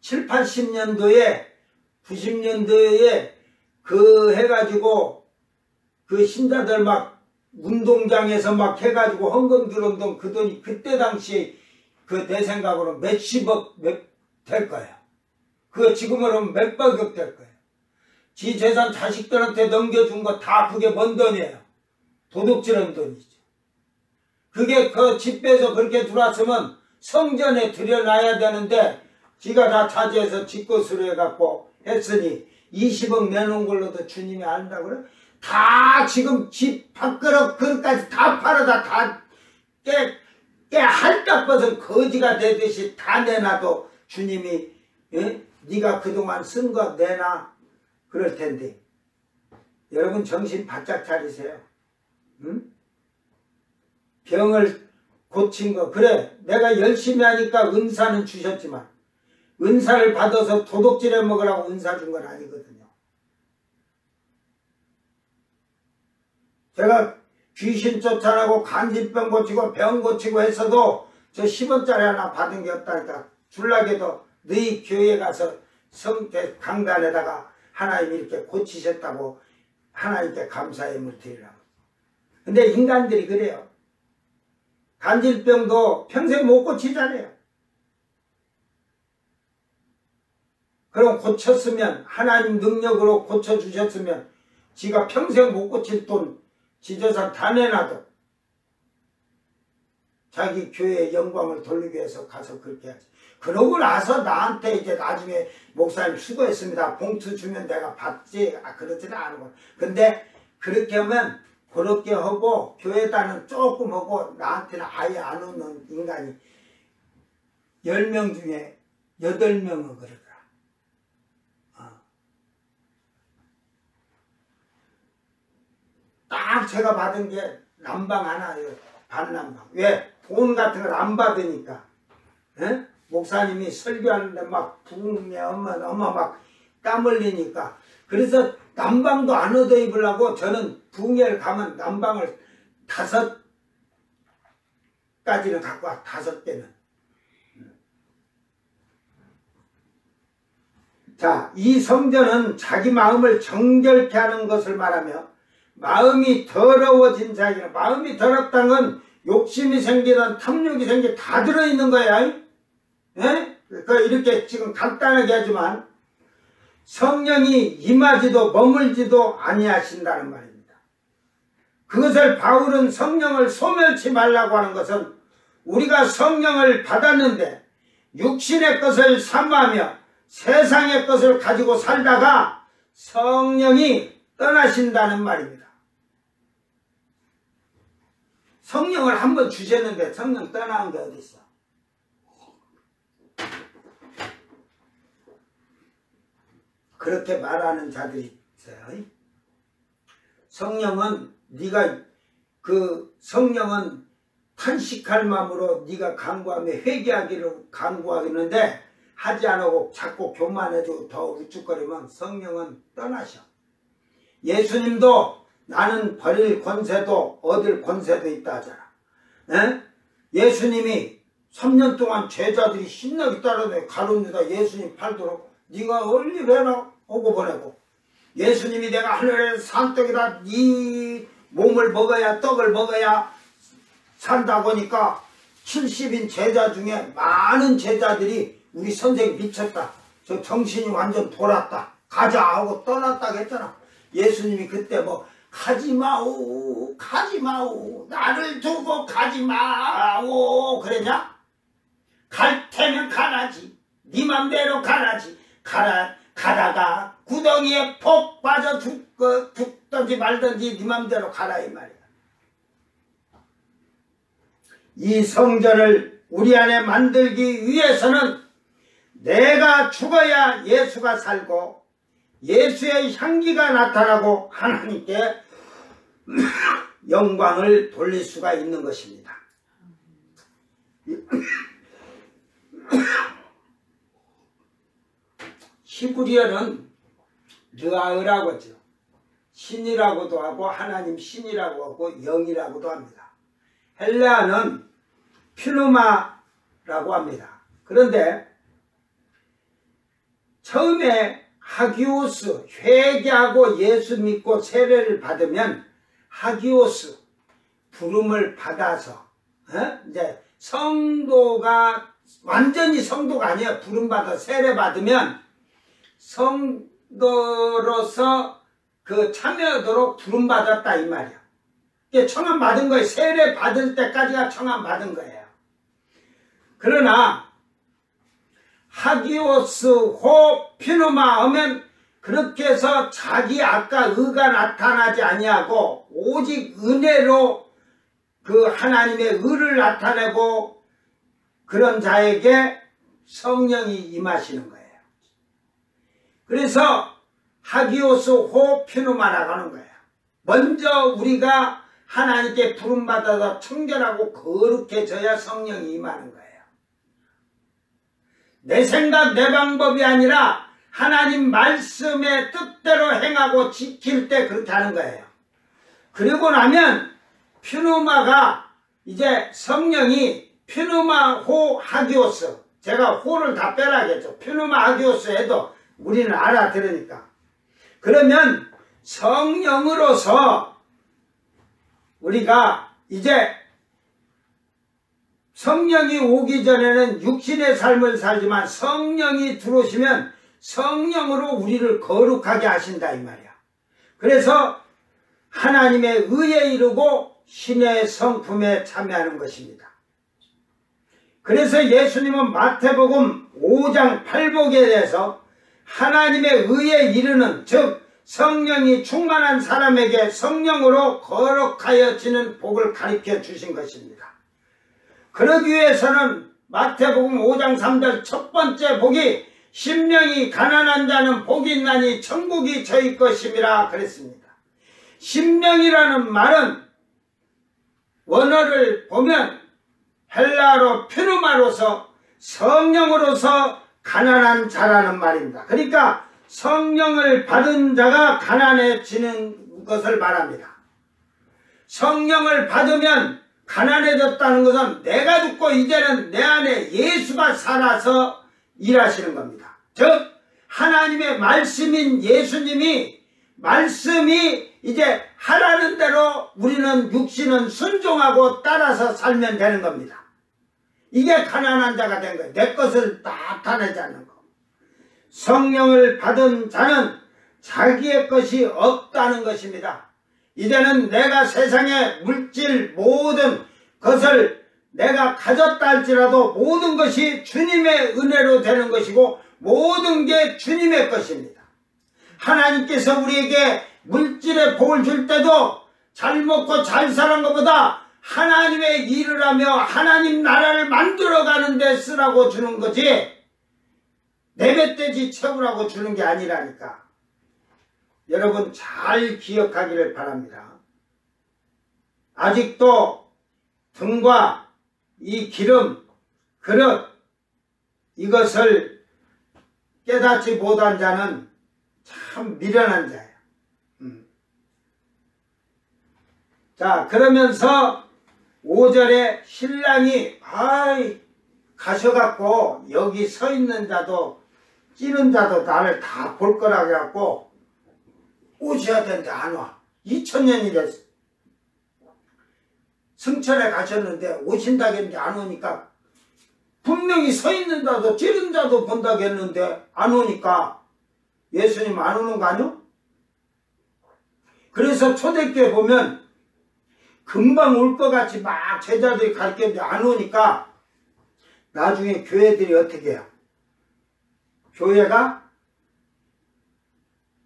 7, 80년도에 90년도에 그 해가지고 그 신자들 막 운동장에서 막 해가지고 헌금 들어온 돈 그 돈이 그때 당시에 그 내 생각으로 몇십억 될 거예요. 그거 지금으로 하면 몇백억 될 거예요. 지 재산 자식들한테 넘겨준 거 다 그게 뭔 돈이에요. 도둑질한 돈이죠. 그게 그 집에서 그렇게 들어왔으면 성전에 들여놔야 되는데 지가 다 차지해서 집것으로 해갖고 했으니 20억 내놓은 걸로도 주님이 안다고 그래? 다 지금 집 밥그릇 그릇까지 다 팔아다 다 깨 할딱벗은 거지가 되듯이 다 내놔도 주님이 네가 그동안 쓴 거 내놔 그럴 텐데 여러분 정신 바짝 차리세요. 응? 병을 고친 거 그래 내가 열심히 하니까 은사는 주셨지만 은사를 받아서 도둑질해 먹으라고 은사 준 건 아니거든요. 제가 귀신 쫓아내고 간질병 고치고 병 고치고 했어도 저 10원짜리 하나 받은 게 없다니까. 줄라게도 너희 교회 가서 성대 강단에다가 하나님 이렇게 고치셨다고 하나님께 감사의 힘을 드리라고. 근데 인간들이 그래요. 간질병도 평생 못 고치잖아요. 그럼 고쳤으면 하나님 능력으로 고쳐주셨으면 지가 평생 못 고칠 돈 지저상 다 내놔도 자기 교회의 영광을 돌리기 위해서 가서 그렇게 하지. 그러고 나서 나한테 이제 나중에 목사님 수고했습니다. 봉투 주면 내가 받지. 그러지는 않고. 근데 그렇게 하면 그렇게 하고 교회다는 조금 하고 나한테는 아예 안 오는 인간이 10명 중에 8명은 그러더라. 딱 제가 받은 게 난방 하나예요. 반난방. 왜? 돈 같은 걸 안 받으니까. 에? 목사님이 설교하는데 막 부흥에 엄마 막 땀 흘리니까. 그래서 난방도 안 얻어 입으려고 저는 부흥회를 가면 난방을 5가지는 갖고 와. 5개는. 자, 이 성전은 자기 마음을 정결케 하는 것을 말하며 마음이 더러워진 자에게는, 마음이 더럽다는 건 욕심이 생기든 탐욕이 생기든 다 들어있는 거야. 예? 이렇게 지금 간단하게 하지만 성령이 임하지도 머물지도 아니하신다는 말입니다. 그것을 바울은 성령을 소멸치 말라고 하는 것은 우리가 성령을 받았는데 육신의 것을 삼하며 세상의 것을 가지고 살다가 성령이 떠나신다는 말입니다. 성령을 한번 주셨는데 성령 떠나는 게 어디 있어? 그렇게 말하는 자들이 있어요. 성령은 네가 성령은 탄식할 마음으로 네가 간구하며 회개하기를 간구하겠는데 하지 않고 자꾸 교만해지고 더 우쭐거리면 성령은 떠나셔. 예수님도 나는 버릴 권세도 얻을 권세도 있다 하잖아. 에? 예수님이 3년 동안 제자들이 신나게 따라다녀 가룟유다 예수님 팔도록 네가 얼리 해라 오고 보내고, 예수님이 내가 하늘에서 산떡이다 네 몸을 먹어야 떡을 먹어야 산다고 하니까 70인 제자 중에 많은 제자들이 우리 선생님 미쳤다, 저 정신이 완전 돌았다, 가자 하고 떠났다고 했잖아. 예수님이 그때 뭐 가지마오 가지마오 나를 두고 가지마오 그랬냐? 갈 테면 가라지, 네 맘대로 가라지. 가다가 구덩이에 폭 빠져 죽든지 말든지 네 맘대로 가라 이 말이야. 이 성전을 우리 안에 만들기 위해서는 내가 죽어야 예수가 살고 예수의 향기가 나타나고 하나님께 영광을 돌릴 수가 있는 것입니다. 히브리어는 르아흐라고 하죠. 신이라고도 하고 하나님 신이라고 하고 영이라고도 합니다. 헬라어는 피누마라고 합니다. 그런데 처음에 하기오스, 회개하고 예수 믿고 세례를 받으면 하기오스, 부름을 받아서 이제 성도가 완전히 성도가 아니야. 부름받아 세례 받으면 성도로서 참여하도록 부름받았다 이 말이야. 이게 청함 받은 거예요. 세례 받을 때까지가 청함 받은 거예요. 그러나 하기오스 호 피누마 하면 그렇게 해서 자기 아까 의가 나타나지 아니하고 오직 은혜로 하나님의 의를 나타내고 그런 자에게 성령이 임하시는 거예요. 그래서 하기오스 호 피누마라고 하는 거예요. 먼저 우리가 하나님께 부름받아서 청결하고 거룩해져야 성령이 임하는 거예요. 내 생각 내 방법이 아니라 하나님 말씀의 뜻대로 행하고 지킬 때 그렇게 하는 거예요. 그리고 나면 퓨누마가 이제 성령이 퓨누마 호 하기오스, 제가 호를 다 빼라겠죠. 퓨누마 하기오스 해도 우리는 알아들으니까. 그러면 성령으로서 우리가 이제 성령이 오기 전에는 육신의 삶을 살지만 성령이 들어오시면 성령으로 우리를 거룩하게 하신다 이 말이야. 그래서 하나님의 의에 이르고 신의 성품에 참여하는 것입니다. 그래서 예수님은 마태복음 5장 8복에 대해서 하나님의 의에 이르는, 즉 성령이 충만한 사람에게 성령으로 거룩하여지는 복을 가르쳐 주신 것입니다. 그러기 위해서는 마태복음 5장 3절 첫 번째 복이 심령이 가난한 자는 복이 있나니 천국이 저희 것임이라 그랬습니다. 심령이라는 말은 원어를 보면 헬라어로 퓨누마로서 성령으로서 가난한 자라는 말입니다. 그러니까 성령을 받은 자가 가난해지는 것을 말합니다. 성령을 받으면 가난해졌다는 것은 내가 죽고 이제는 내 안에 예수가 살아서 일하시는 겁니다. 즉 하나님의 말씀인 예수님이 말씀이 이제 하라는 대로 우리는 육신은 순종하고 따라서 살면 되는 겁니다. 이게 가난한 자가 된 거예요. 내 것을 다 타내지 않는 거. 성령을 받은 자는 자기의 것이 없다는 것입니다. 이제는 내가 세상의 물질 모든 것을 내가 가졌다 할지라도 모든 것이 주님의 은혜로 되는 것이고 모든 게 주님의 것입니다. 하나님께서 우리에게 물질의 복을 줄 때도 잘 먹고 잘 사는 것보다 하나님의 일을 하며 하나님 나라를 만들어가는 데 쓰라고 주는 거지 내뱉대지 채우라고 주는 게 아니라니까. 여러분 잘 기억하기를 바랍니다. 아직도 등과 이 기름, 그릇 이것을 깨닫지 못한 자는 참 미련한 자예요. 자, 그러면서 5절에 신랑이 가셔갖고 여기 서 있는 자도 찌른 자도 나를 다 볼 거라 해갖고 오셔야 되는데 안 와. 2000년이 됐어. 승천에 가셨는데 오신다고 했는데 안 오니까 분명히 서 있는 자도 찌른 자도 본다고 했는데 안 오니까 예수님 안 오는 거 아니요? 그래서 초대교회 보면 금방 올 것 같이 막 제자들이 가르쳤는데 안 오니까 나중에 교회들이 어떻게 해요? 교회가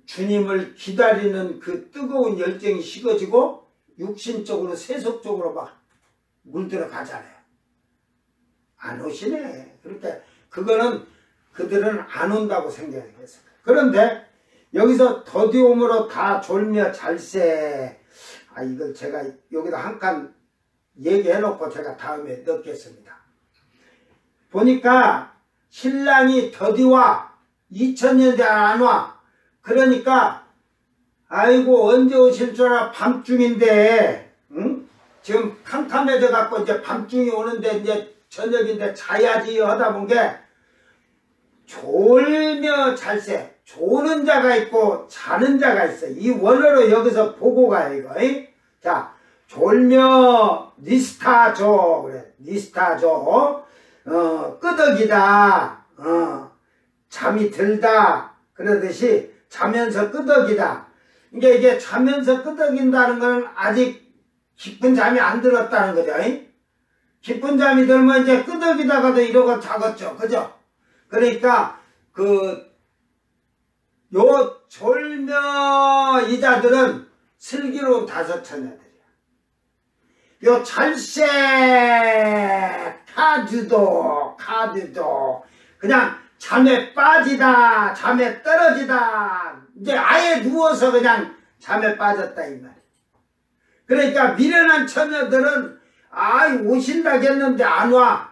주님을 기다리는 그 뜨거운 열정이 식어지고 육신적으로 세속적으로 막 물들어 가잖아요. 안 오시네. 그러니까 그거는 그들은 안 온다고 생각했어요. 그런데 여기서 더디옴으로 다 졸며 잘세. 이걸 제가 여기다 한 칸 얘기해놓고 제가 다음에 넣겠습니다. 보니까 신랑이 더디와 2000년 대 안 와. 그러니까 아이고 언제 오실 줄 알아. 밤중인데 응? 지금 캄캄해져 갖고 이제 밤중이 오는데 이제 저녁인데 자야지 하다 본 게 졸며 잘세. 조는 자가 있고 자는 자가 있어. 이 원어로 여기서 보고 가요 이거. 자, 졸며 니스타조 그래. 니스타조. 끄덕이다. 잠이 들다. 그러듯이 자면서 끄덕이다. 그러니까 이게 자면서 끄덕인다는 건 아직 깊은 잠이 안 들었다는 거죠. 깊은 잠이 들면 이제 끄덕이다가도 이러고 자겠죠. 그죠? 그러니까 요 졸며 이자들은 슬기로운 다섯 처녀들이야. 요 잘세 카드도 그냥 잠에 빠지다, 잠에 떨어지다, 이제 아예 누워서 그냥 잠에 빠졌다 이 말이야. 그러니까 미련한 처녀들은 오신다고 했는데 안 와.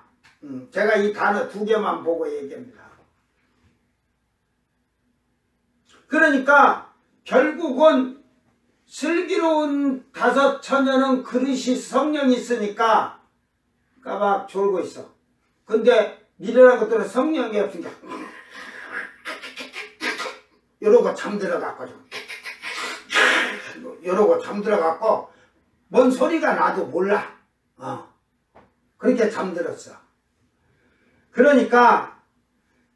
제가 이 단어 2개만 보고 얘기합니다. 그러니까 결국은 슬기로운 다섯 처녀는 그릇이 성령이 있으니까 까박 졸고 있어. 근데 미련한 것들은 성령이 없으니까 이러고 잠들어갖고 이러고 잠들어갖고 뭔 소리가 나도 몰라. 그렇게 잠들었어. 그러니까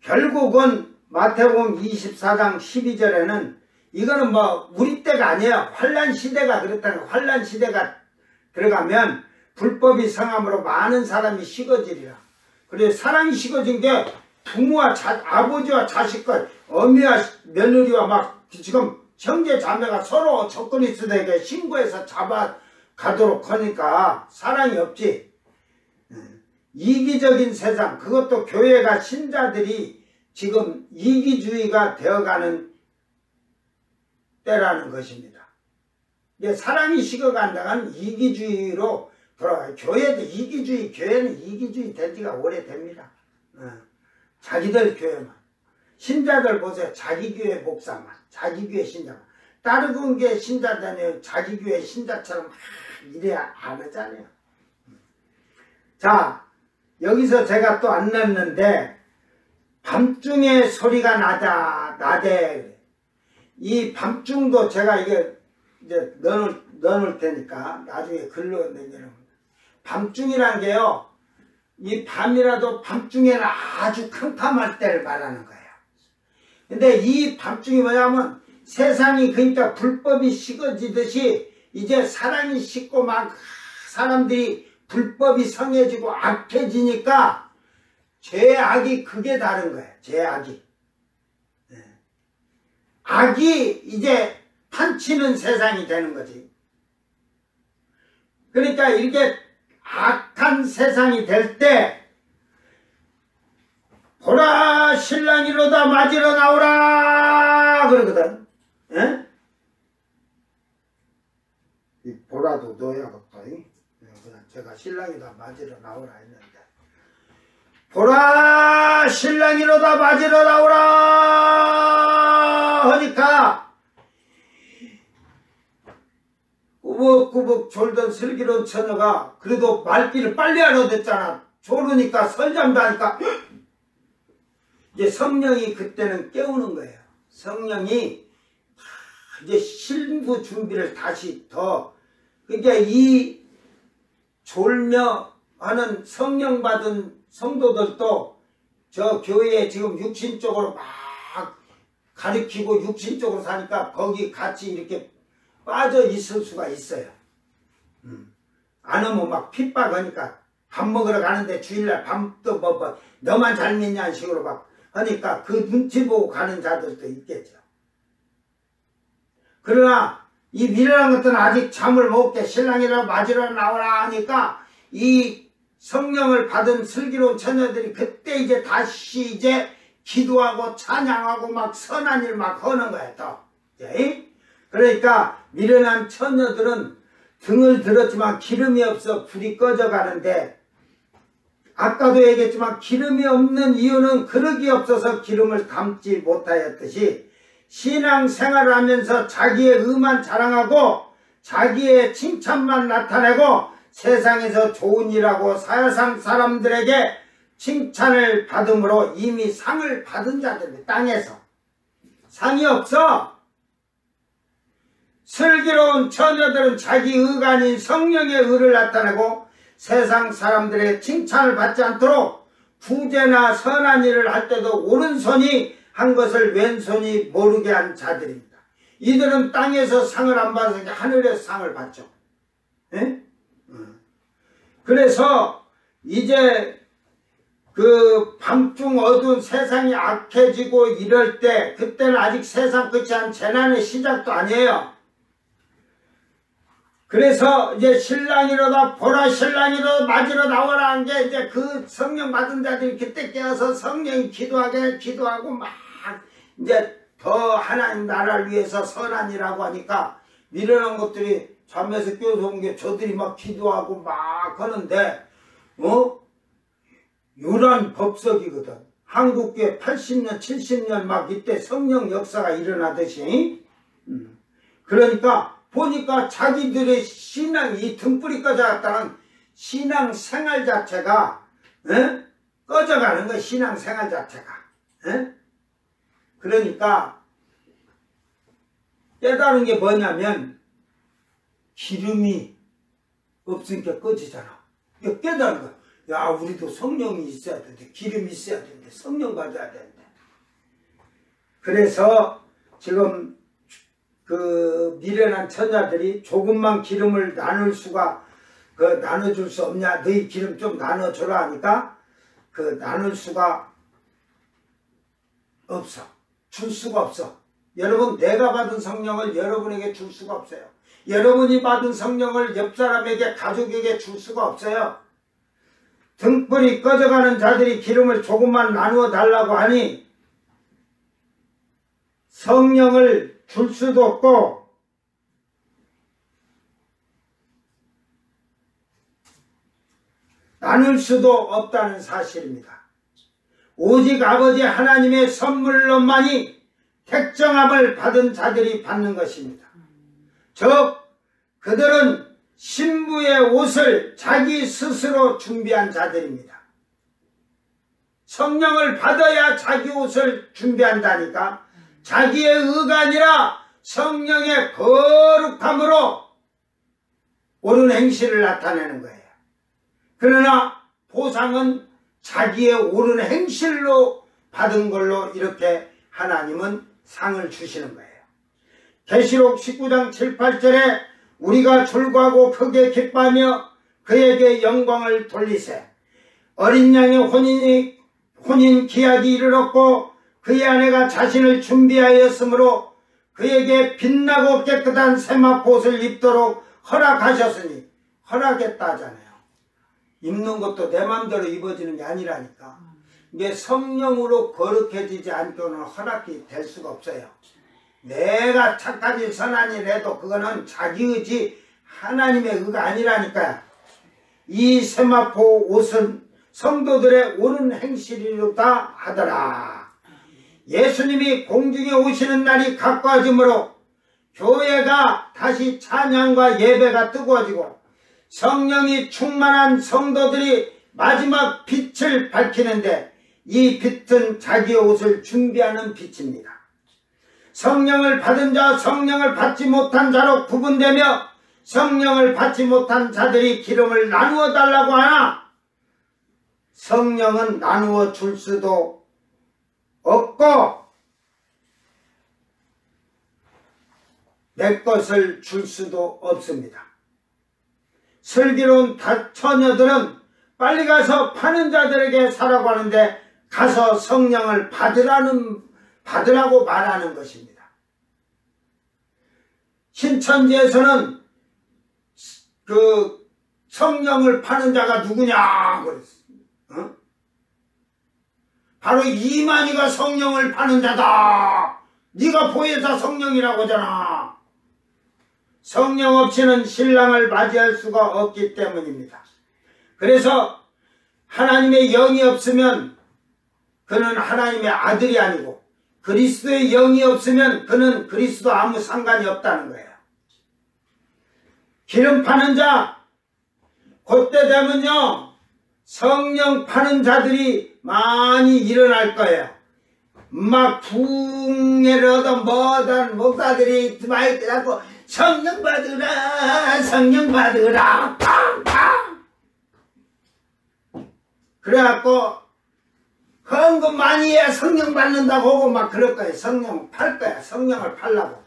결국은 마태복음 24장 12절에는 이거는 뭐 우리 때가 아니에요. 환란 시대가 그렇다는 거예요. 환란 시대가 들어가면 불법이 성함으로 많은 사람이 식어지리라. 그래서 사랑이 식어진 게 부모와 아버지와 자식과 어미와 며느리와 막 지금 형제 자매가 서로 접근이스되게 신고해서 잡아가도록 하니까 사랑이 없지. 이기적인 세상, 그것도 교회가 신자들이 지금 이기주의가 되어가는 때라는 것입니다. 이제 사랑이 식어간다는 이기주의로 돌아가요. 교회도 이기주의, 교회는 이기주의 된 지가 오래됩니다. 자기들 교회만. 신자들 보세요. 자기 교회 목사만, 자기 교회 신자만. 다른 교회 신자들은 자기 교회 신자처럼 이래야 안 하잖아요. 자, 여기서 제가 또 안 넣었는데 밤중에 소리가 나대. 이 밤중도 제가 이게 이제 넣어놓을 테니까 나중에 글로 내려놓으면. 밤중이란 게요, 이 밤이라도 밤중에는 아주 캄캄할 때를 말하는 거예요. 근데 이 밤중이 뭐냐면 세상이 그러니까 불법이 식어지듯이 이제 사랑이 식고 막 사람들이 불법이 성해지고 악해지니까 죄악이 그게 다른 거예요. 죄악이. 악이 이제 판치는 세상이 되는 거지. 그러니까 이렇게 악한 세상이 될 때 보라 신랑이로다 맞으러 나오라 그러거든. 예? 이 보라도 넣어야겠다. 그냥 제가 신랑이다 맞으러 나오라 했는데 보라 신랑이로다 맞으러 나오라 하니까 꾸벅꾸벅 졸던 슬기로운 처녀가 그래도 말귀를 빨리 알아듣잖아. 졸으니까 설잠도 하니까 이제 성령이 그때는 깨우는 거예요. 성령이 이제 신부 준비를 다시 더, 그러니까 이 졸며 하는 성령 받은 성도들도 저 교회에 지금 육신적으로 막 가르치고 육신적으로 사니까 거기 같이 이렇게 빠져 있을 수가 있어요. 안 오면 막 핍박하니까 밥 먹으러 가는데 주일날 밥도 뭐 너만 잘 믿냐는 식으로 막 하니까 그 눈치 보고 가는 자들도 있겠죠. 그러나 이 미련한 것들은 아직 잠을 못 깨 신랑이라 맞으러 나오라 하니까 이 성령을 받은 슬기로운 처녀들이 그때 이제 다시 이제 기도하고 찬양하고 막 선한 일 막 하는 거예요. 또. 그러니까 미련한 처녀들은 등을 들었지만 기름이 없어 불이 꺼져가는데, 아까도 얘기했지만 기름이 없는 이유는 그릇이 없어서 기름을 담지 못하였듯이 신앙생활을 하면서 자기의 의만 자랑하고 자기의 칭찬만 나타내고 세상에서 좋은 일하고 세상 사람들에게 칭찬을 받음으로 이미 상을 받은 자들이 땅에서 상이 없어. 슬기로운 처녀들은 자기 의가 아닌 성령의 의를 나타내고 세상 사람들의 칭찬을 받지 않도록 구제나 선한 일을 할 때도 오른손이 한 것을 왼손이 모르게 한 자들입니다. 이들은 땅에서 상을 안 받아서 하늘에서 상을 받죠. 예? 그래서 이제 그 밤중 어두운 세상이 악해지고 이럴 때, 그때는 아직 세상 끝이 한 재난의 시작도 아니에요. 그래서 이제 신랑이로다 보라 신랑이로 맞으러 나오라 한 게 이제 그 성령 받은 자들이 그때 깨어서 성령이 기도하고 막 이제 더 하나님 나라를 위해서 선한 일하고 하니까 미련한 것들이 잠에서 깨어서 온 게 저들이 막 기도하고 막 하는데 요란 법석이거든. 한국교회 80년 70년 막 이때 성령 역사가 일어나듯이 그러니까 보니까 자기들의 신앙이 이 등불이 꺼져갔다는 신앙 생활 자체가 꺼져가는 거야. 신앙 생활 자체가. 그러니까 깨달은 게 뭐냐면 기름이 없으니까 꺼지잖아. 이거 깨달은 거야. 야, 우리도 성령이 있어야 되는데, 기름이 있어야 되는데, 성령 가져야 되는데. 그래서 지금 그 미련한 처녀들이 조금만 기름을 나눠줄 수 없냐, 너희 기름 좀 나눠줘라 하니까 그 나눌 수가 없어. 줄 수가 없어. 여러분, 내가 받은 성령을 여러분에게 줄 수가 없어요. 여러분이 받은 성령을 옆 사람에게, 가족에게 줄 수가 없어요. 등불이 꺼져가는 자들이 기름을 조금만 나누어 달라고 하니 성령을 줄 수도 없고 나눌 수도 없다는 사실입니다. 오직 아버지 하나님의 선물로만이 택정함을 받은 자들이 받는 것입니다. 즉 그들은 신부의 옷을 자기 스스로 준비한 자들입니다. 성령을 받아야 자기 옷을 준비한다니까. 자기의 의가 아니라 성령의 거룩함으로 옳은 행실을 나타내는 거예요. 그러나 보상은 자기의 옳은 행실로 받은 걸로 이렇게 하나님은 상을 주시는 거예요. 계시록 19장 7, 8절에 우리가 즐거워하고 크게 기뻐하며 그에게 영광을 돌리세. 어린 양의 혼인 기약이 이르렀고 그의 아내가 자신을 준비하였으므로 그에게 빛나고 깨끗한 세마포 옷을 입도록 허락하셨으니, 허락했다 하잖아요. 입는 것도 내 마음대로 입어지는 게 아니라니까. 이게 성령으로 거룩해지지 않고는 허락이 될 수가 없어요. 내가 착한 일 선한 일 해도 그거는 자기 의지, 하나님의 의가 아니라니까요. 이 세마포 옷은 성도들의 옳은 행실이로다 하더라. 예수님이 공중에 오시는 날이 가까워지므로 교회가 다시 찬양과 예배가 뜨거워지고 성령이 충만한 성도들이 마지막 빛을 밝히는데, 이 빛은 자기의 옷을 준비하는 빛입니다. 성령을 받은 자와 성령을 받지 못한 자로 구분되며 성령을 받지 못한 자들이 기름을 나누어 달라고 하나 성령은 나누어 줄 수도 없고 내 것을 줄 수도 없습니다. 슬기로운 처녀들은 빨리 가서 파는 자들에게 사라고 하는데 가서 성령을 받으라고 말하는 것입니다. 신천지에서는 그 성령을 파는 자가 누구냐 그랬어. 바로 이만희가 성령을 파는 자다. 네가 보혜사 성령이라고 하잖아. 성령 없이는 신랑을 맞이할 수가 없기 때문입니다. 그래서 하나님의 영이 없으면 그는 하나님의 아들이 아니고 그리스도의 영이 없으면 그는 그리스도 아무 상관이 없다는 거예요. 기름 파는 자, 그때 되면요 성령 파는 자들이 많이 일어날 거예요. 막 붕해를 얻어 뭐든 목사들이 마이크 잡고 성령 받으라 성령 받으라 팡팡 그래갖고 헌금 많이 해야 성령 받는다고 하고 막 그럴 거예요. 성령 팔 거야. 성령을 팔라고.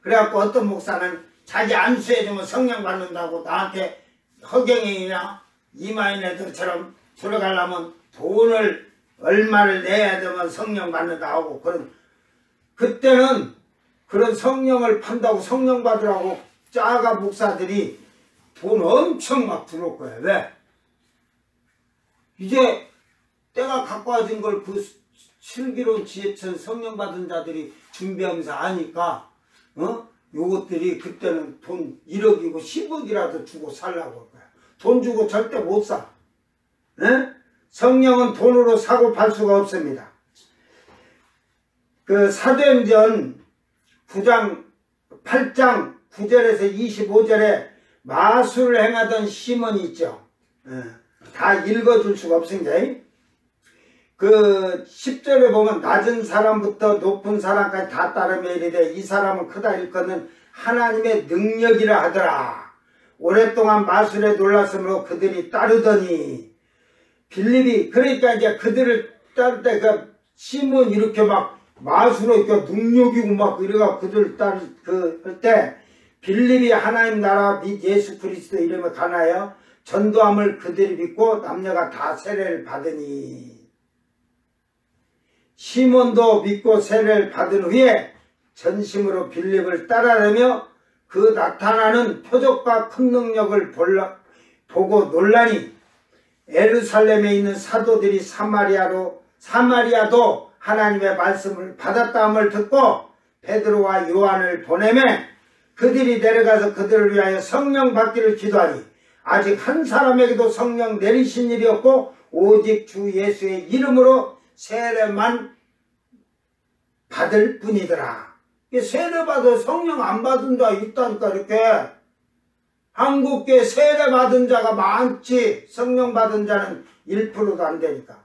그래갖고 어떤 목사는 자기 안수해주면 성령 받는다고 나한테 허경영이나 이마인 애들처럼 들어가려면 돈을 얼마를 내야 되면 성령 받는다 하고 그때는 그런 성령을 판다고 성령 받으라고 짜가 목사들이 돈 엄청 막 들어올 거야. 왜? 이제 때가 가까워진 걸 그 슬기로운 지혜천 성령 받은 자들이 준비하면서 아니까 요것들이 그때는 돈 1억이고 10억이라도 주고 살라고 할 거야. 돈 주고 절대 못 사. 성령은 돈으로 사고 팔 수가 없습니다. 그 사도행전 8장 9절에서 25절에 마술을 행하던 시몬이 있죠. 다 읽어줄 수가 없습니다. 그 10절에 보면 낮은 사람부터 높은 사람까지 다 따르며 이르되 이 사람은 크다 일컫는 하나님의 능력이라 하더라. 오랫동안 마술에 놀랐으므로 그들이 따르더니 빌립이 그러니까 이제 그들을 따를 때 그 시몬 이렇게 막 마술로 이렇게 능력이고 막 이래가 그들 따를 할 때 빌립이 하나님 나라 및 예수 그리스도 이름을 가나여 전도함을 그들이 믿고 남녀가 다 세례를 받으니 시몬도 믿고 세례를 받은 후에 전심으로 빌립을 따라다니며 그 나타나는 표적과 큰 능력을 보고 놀라니 예루살렘에 있는 사도들이 사마리아도 하나님의 말씀을 받았다함을 듣고 베드로와 요한을 보내매 그들이 내려가서 그들을 위하여 성령 받기를 기도하니 아직 한 사람에게도 성령 내리신 일이 없고 오직 주 예수의 이름으로 세례만 받을 뿐이더라. 세례 받아 성령 안 받은 자 있다니까. 이렇게 한국교회 세례 받은 자가 많지 성령 받은 자는 1%도 안 되니까.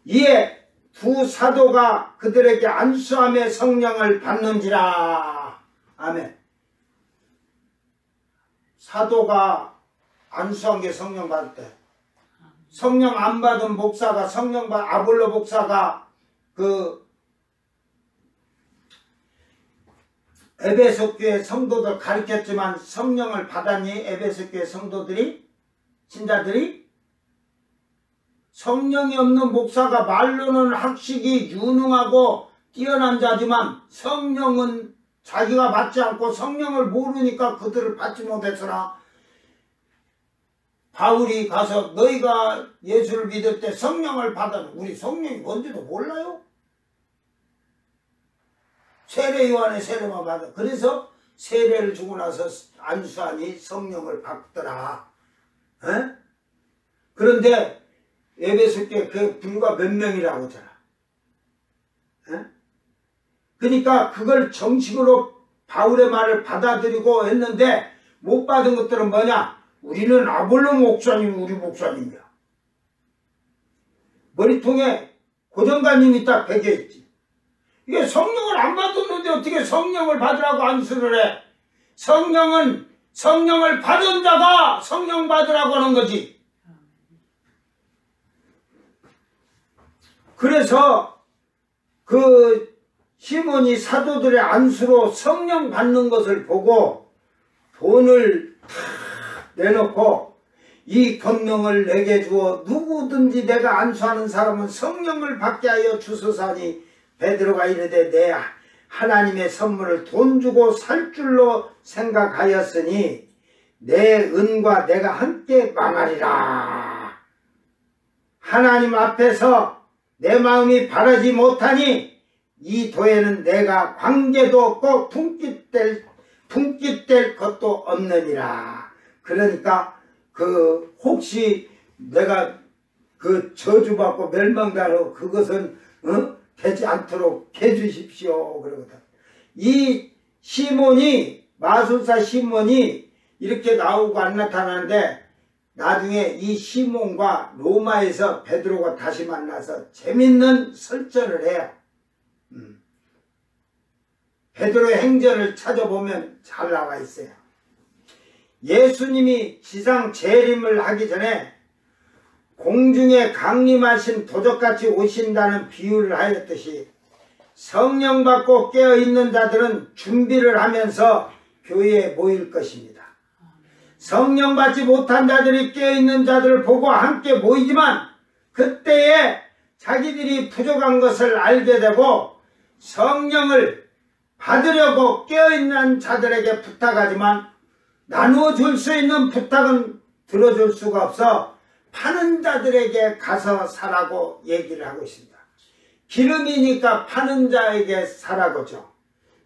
이에 두 사도가 그들에게 안수함에 성령을 받는지라. 아멘. 사도가 안수한 게 성령 받을 때, 성령 안 받은 목사가 아볼로 목사가 그 에베소 교회 성도들 가르쳤지만 성령을 받았니? 에베소 교회 성도들이, 신자들이? 성령이 없는 목사가 말로는 학식이 유능하고 뛰어난 자지만 성령은 자기가 받지 않고 성령을 모르니까 그들을 받지 못했으나 바울이 가서 너희가 예수를 믿을 때 성령을 받았는 우리 성령이 뭔지도 몰라요? 세례 요한의 세례만 받아. 그래서 세례를 주고 나서 안수하니 성령을 받더라. 에? 그런데 에베소 교회 그 불과 몇 명이라고 하잖아. 에? 그러니까 그걸 정식으로 바울의 말을 받아들이고 했는데 못 받은 것들은 뭐냐? 우리는 아볼로 목사님, 우리 목사님이야. 머리통에 고정관념이 딱 배겨있지. 이게 성령을 안 받았는데 어떻게 성령을 받으라고 안수를 해? 성령을 받은 자가 성령 받으라고 하는 거지. 그래서 그 시몬이 사도들의 안수로 성령 받는 것을 보고 돈을 다 내놓고 이 권능을 내게 주어 누구든지 내가 안수하는 사람은 성령을 받게 하여 주소서니 베드로가 이르되 내 하나님의 선물을 돈 주고 살 줄로 생각하였으니 내 은과 내가 함께 망하리라. 하나님 앞에서 내 마음이 바라지 못하니 이 도에는 내가 관계도 없고 분깃될 것도 없느니라. 그러니까 혹시 내가 저주받고 멸망당하고 그것은 되지 않도록 해주십시오. 그러거든. 이 시몬이, 마술사 시몬이 이렇게 나오고 안 나타나는데 나중에 이 시몬과 로마에서 베드로가 다시 만나서 재밌는 설전을 해요. 베드로의 행전을 찾아보면 잘 나와 있어요. 예수님이 지상 재림을 하기 전에 공중에 강림하신 도적같이 오신다는 비유를 하였듯이 성령 받고 깨어있는 자들은 준비를 하면서 교회에 모일 것입니다. 성령 받지 못한 자들이 깨어있는 자들을 보고 함께 모이지만 그때에 자기들이 부족한 것을 알게 되고 성령을 받으려고 깨어있는 자들에게 부탁하지만 나누어 줄 수 있는 부탁은 들어줄 수가 없어 파는 자들에게 가서 사라고 얘기를 하고 있습니다. 기름이니까 파는 자에게 사라고죠.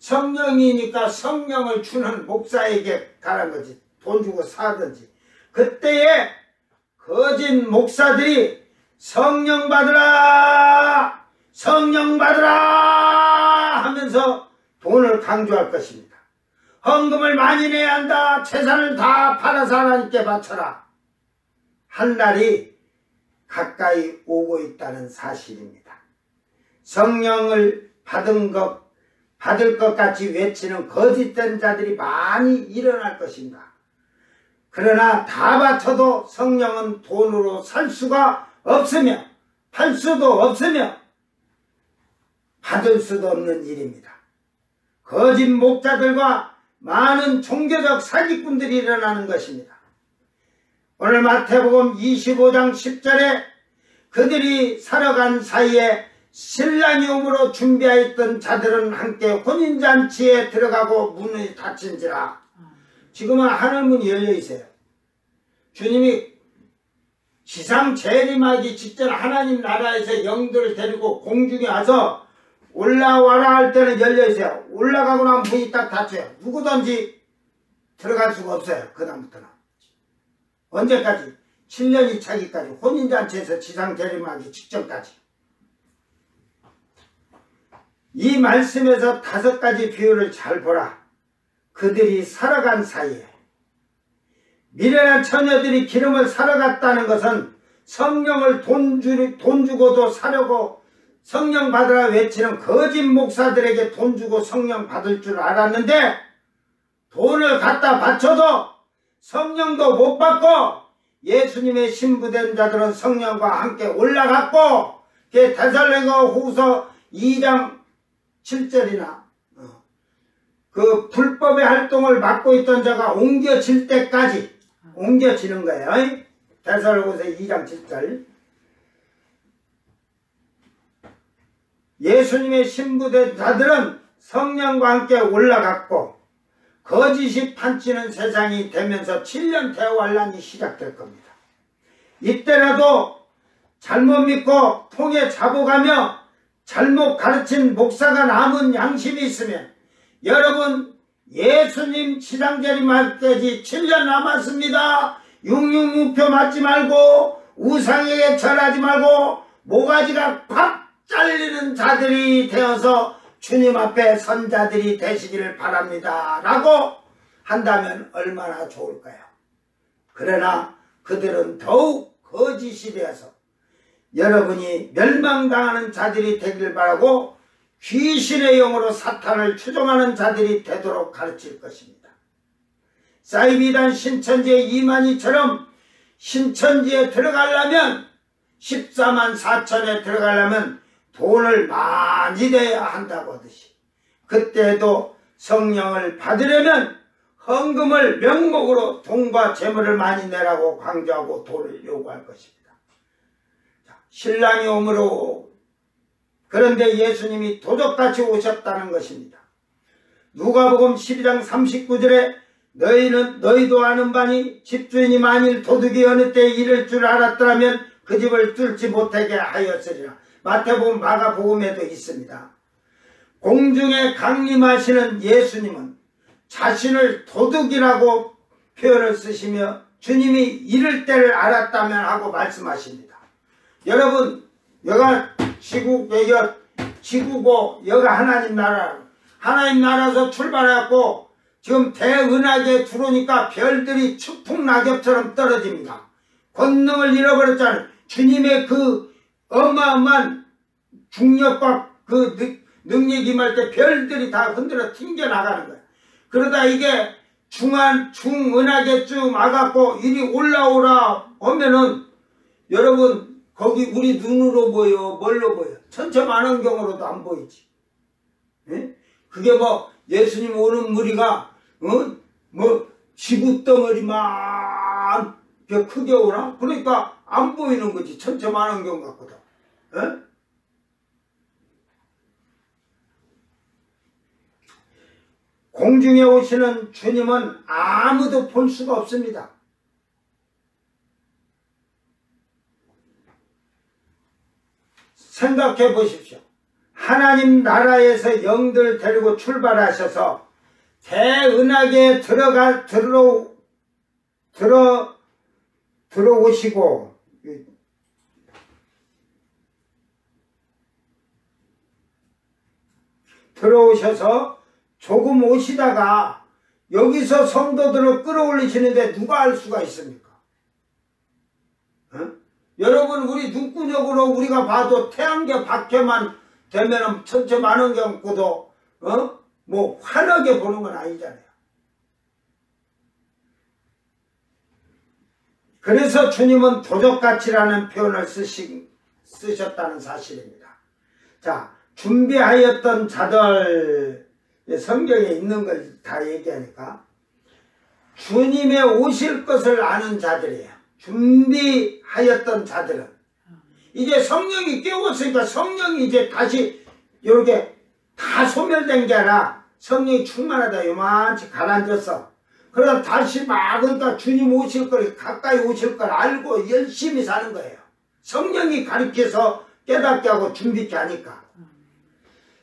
성령이니까 성령을 주는 목사에게 가라는 거지. 돈 주고 사든지. 그때에 거짓 목사들이 성령 받으라! 성령 받으라! 하면서 돈을 강조할 것입니다. 헌금을 많이 내야 한다. 재산을 다 팔아서 하나님께 바쳐라. 한 날이 가까이 오고 있다는 사실입니다. 성령을 받을 것 같이 외치는 거짓된 자들이 많이 일어날 것입니다. 그러나 다 바쳐도 성령은 돈으로 살 수가 없으며 팔 수도 없으며 받을 수도 없는 일입니다. 거짓 목자들과 많은 종교적 사기꾼들이 일어나는 것입니다. 오늘 마태복음 25장 10절에 그들이 살아간 사이에 신랑이 오므로 준비하였던 자들은 함께 혼인잔치에 들어가고 문이 닫힌지라. 지금은 하늘문이 열려있어요. 주님이 지상 재림하기 직전 하나님 나라에서 영들을 데리고 공중에 와서 올라와라 할 때는 열려있어요. 올라가고 나면 문이 딱 닫혀요. 누구든지 들어갈 수가 없어요. 그 다음부터는. 언제까지? 7년이 차기까지. 혼인잔치에서 지상 재림하기 직전까지. 이 말씀에서 5가지 비유를 잘 보라. 그들이 살아간 사이에 미련한 처녀들이 기름을 사러 갔다는 것은 성령을 돈 주고도 사려고 성령 받으라 외치는 거짓 목사들에게 돈 주고 성령 받을 줄 알았는데 돈을 갖다 바쳐도 성령도 못 받고 예수님의 신부된 자들은 성령과 함께 올라갔고 데살로니가 후서 2장 7절이나 그 불법의 활동을 맡고 있던 자가 옮겨질 때까지 옮겨지는 거예요. 데살로니가서 2장 7절. 예수님의 신부된 자들은 성령과 함께 올라갔고 거짓이 판치는 세상이 되면서 7년 대환란이 시작될 겁니다. 이때라도 잘못 믿고 통에 잡아가며 잘못 가르친 목사가 남은 양심이 있으면 여러분 예수님 지상재림할 때까지 7년 남았습니다. 육육무표 맞지 말고 우상에게 절하지 말고 모가지가 팍 잘리는 자들이 되어서 주님 앞에 선자들이 되시기를 바랍니다. 라고 한다면 얼마나 좋을까요? 그러나 그들은 더욱 거짓이 되어서 여러분이 멸망당하는 자들이 되길 바라고 귀신의 영으로 사탄을 추종하는 자들이 되도록 가르칠 것입니다. 사이비단 신천지의 이만희처럼 신천지에 들어가려면 14만 4천에 들어가려면 돈을 많이 내야 한다고 하듯이 그때도 성령을 받으려면 헌금을 명목으로 돈과 재물을 많이 내라고 강조하고 돈을 요구할 것입니다. 신랑이 오므로 그런데 예수님이 도적같이 오셨다는 것입니다. 누가복음 12장 39절에 너희도 아는 바니 집주인이 만일 도둑이 어느 때 이를 줄 알았더라면 그 집을 뚫지 못하게 하였으리라. 마태복음 마가복음에도 있습니다. 공중에 강림하시는 예수님은 자신을 도둑이라고 표현을 쓰시며 주님이 이를 때를 알았다면 하고 말씀하십니다. 여러분 여가 지구고 여가 하나님 나라에서 출발해갖고 지금 대은하계 들어오니까 별들이 추풍낙엽처럼 떨어집니다. 권능을 잃어버렸잖아요. 주님의 그 어마어마한 중력과 그 능력이 임할 때 별들이 다 흔들어 튕겨나가는 거예요. 그러다 이게 중은하계쯤 와갖고 이리 올라오라 하면은 여러분 거기 우리 눈으로 보여? 뭘로 보여? 천체만원경으로도 안 보이지. 예? 그게 뭐 예수님 오는 무리가 뭐 지구덩어리만 크게 오나? 그러니까 안 보이는 거지. 천체만원경 갖고도. 예? 공중에 오시는 주님은 아무도 볼 수가 없습니다. 생각해 보십시오. 하나님 나라에서 영들 데리고 출발하셔서 대은하계에 들어오시고 들어오셔서 조금 오시다가 여기서 성도들을 끌어올리시는데 누가 알 수가 있습니까? 어? 여러분, 우리 눈구녕으로 우리가 봐도 태양계 밖에만 되면은 천체 만원경 꾸도 뭐 환하게 보는 건 아니잖아요. 그래서 주님은 도적같이라는 표현을 쓰셨다는 사실입니다. 자, 준비하였던 자들, 성경에 있는 걸 다 얘기하니까 주님의 오실 것을 아는 자들이에요. 준비하였던 자들은 이제 성령이 깨웠으니까 성령이 이제 다시 이렇게 다 소멸된 게 아니라 성령이 충만하다 요만치 가라앉았어. 그러다 다시 막 그러니까 주님 오실 걸 가까이 오실 걸 알고 열심히 사는 거예요. 성령이 가르쳐서 깨닫게 하고 준비케 하니까.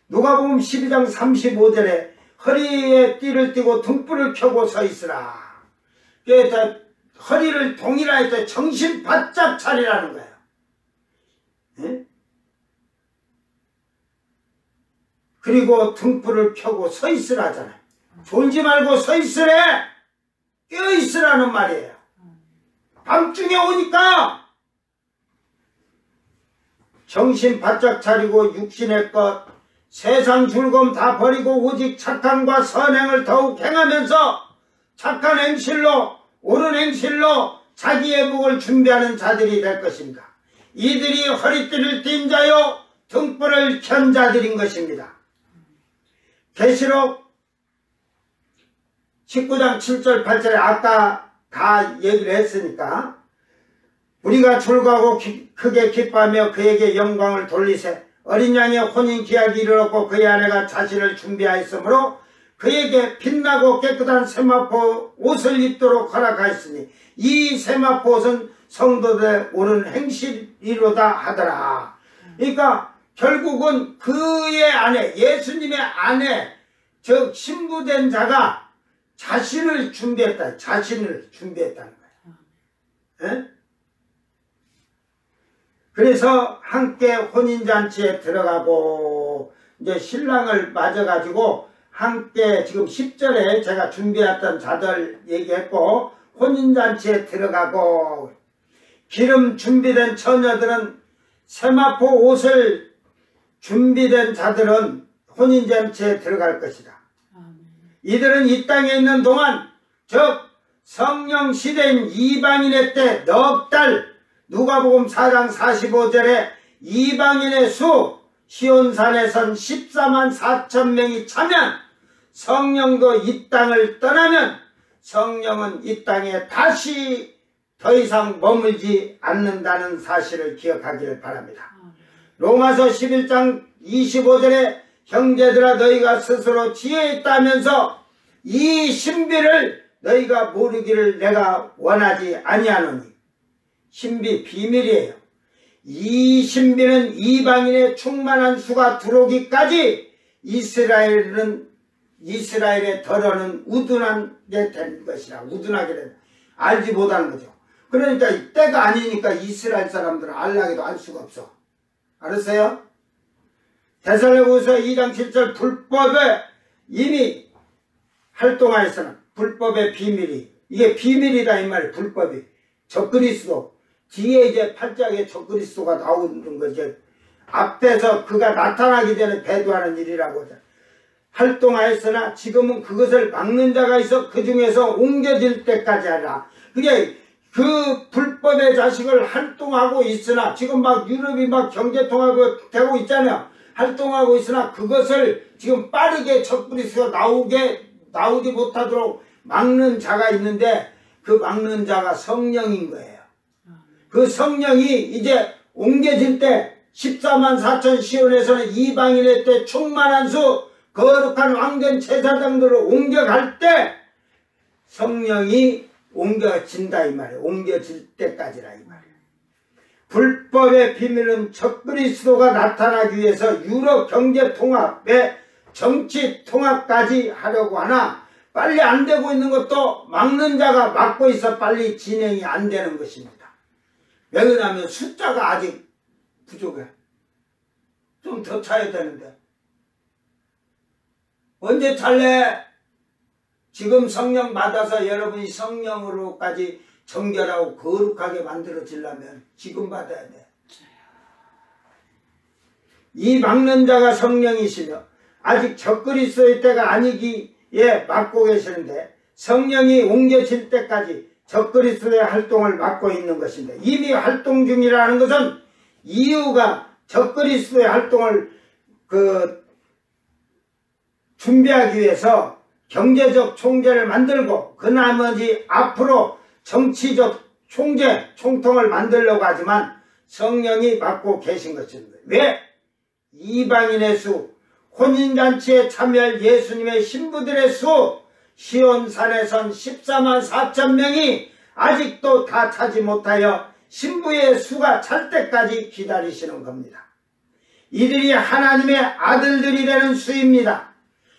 누가복음 12장 35절에 허리에 띠를 띠고 등불을 켜고 서 있으라. 그래서 허리를 동이라 해서 정신 바짝 차리라는 거예요. 예? 그리고 등불을 켜고 서 있으라 하잖아요. 졸지 말고 서 있으래. 깨어 있으라는 말이에요. 밤중에 오니까 정신 바짝 차리고 육신의 것 세상 즐거움 다 버리고 오직 착함과 선행을 더욱 행하면서 착한 행실로 옳은 행실로 자기의 복을 준비하는 자들이 될 것입니다. 이들이 허리띠를 띈 자요 등불을 켠 자들인 것입니다. 계시록 19장 7절 8절에 아까 다 얘기를 했으니까 우리가 즐거워하고 크게 기뻐하며 그에게 영광을 돌리세. 어린 양의 혼인 기약이 이르렀고 그의 아내가 자신을 준비하였으므로 그에게 빛나고 깨끗한 세마포 옷을 입도록 허락하였으니 이 세마포 옷은 성도들의 옳은 행실이로다 하더라. 그러니까 결국은 그의 아내, 예수님의 아내, 즉 신부된 자가 자신을 준비했다. 자신을 준비했다는 거예요. 에? 그래서 함께 혼인잔치에 들어가고 이제 신랑을 맞아가지고 함께 지금 10절에 제가 준비했던 자들 얘기했고 혼인잔치에 들어가고 기름 준비된 처녀들은 세마포 옷을 준비된 자들은 혼인잔치에 들어갈 것이다. 이들은 이 땅에 있는 동안 즉 성령 시대인 이방인의 때 넉 달 누가복음 4장 45절에 이방인의 수 시온산에선 14만 4천 명이 차면 성령도 이 땅을 떠나면 성령은 이 땅에 다시 더 이상 머물지 않는다는 사실을 기억하기를 바랍니다. 로마서 11장 25절에 형제들아 너희가 스스로 지혜 있다면서 이 신비를 너희가 모르기를 내가 원하지 아니하노니. 신비 비밀이에요. 이 신비는 이방인의 충만한 수가 들어오기까지 이스라엘의 덜어는 우둔하게 된 것이라. 우둔하게 된 알지 못하는 거죠. 그러니까 때가 아니니까 이스라엘 사람들은 알라기도 알 수가 없어. 알았어요? 데살로니가후서 2장 7절 불법에 이미 활동하였으나 불법의 비밀이 이게 비밀이다 이 말이에요. 불법이 적그리스도 뒤에 이제 8장에 적그리스도가 나오는 거죠. 앞에서 그가 나타나기 전에 배도하는 일이라고 하죠. 활동하였으나 지금은 그것을 막는 자가 있어 그 중에서 옮겨질 때까지 하라. 그게 그 불법의 자식을 활동하고 있으나 지금 막 유럽이 막 경제통합이 되고 있잖아요. 활동하고 있으나 그것을 지금 빠르게 적그리스도가 나오지 못하도록 막는 자가 있는데 그 막는 자가 성령인 거예요. 그 성령이 이제 옮겨질 때 14만 4천 시온에서는 이방인의 때 충만한 수 거룩한 왕된 제사장들을 옮겨갈 때 성령이 옮겨진다 이 말이에요. 옮겨질 때까지라 이 말이에요. 불법의 비밀은 적그리스도가 나타나기 위해서 유럽 경제 통합에 정치 통합까지 하려고 하나 빨리 안 되고 있는 것도 막는 자가 막고 있어 빨리 진행이 안 되는 것입니다. 왜냐하면 숫자가 아직 부족해. 좀 더 차야 되는데. 언제 찰래? 지금 성령 받아서 여러분이 성령으로까지 정결하고 거룩하게 만들어지려면 지금 받아야 돼. 이 막는 자가 성령이시며 아직 적그리스도의 때가 아니기에 맡고 계시는데 성령이 옮겨질 때까지 적그리스도의 활동을 맡고 있는 것인데 이미 활동 중이라는 것은 이유가 적그리스도의 활동을 준비하기 위해서 경제적 총재를 만들고 그 나머지 앞으로 정치적 총재, 총통을 만들려고 하지만 성령이 맡고 계신 것입니다. 왜? 이방인의 수, 혼인잔치에 참여할 예수님의 신부들의 수, 시온산에선 14만 4천 명이 아직도 다 차지 못하여 신부의 수가 찰 때까지 기다리시는 겁니다. 이들이 하나님의 아들들이 되는 수입니다.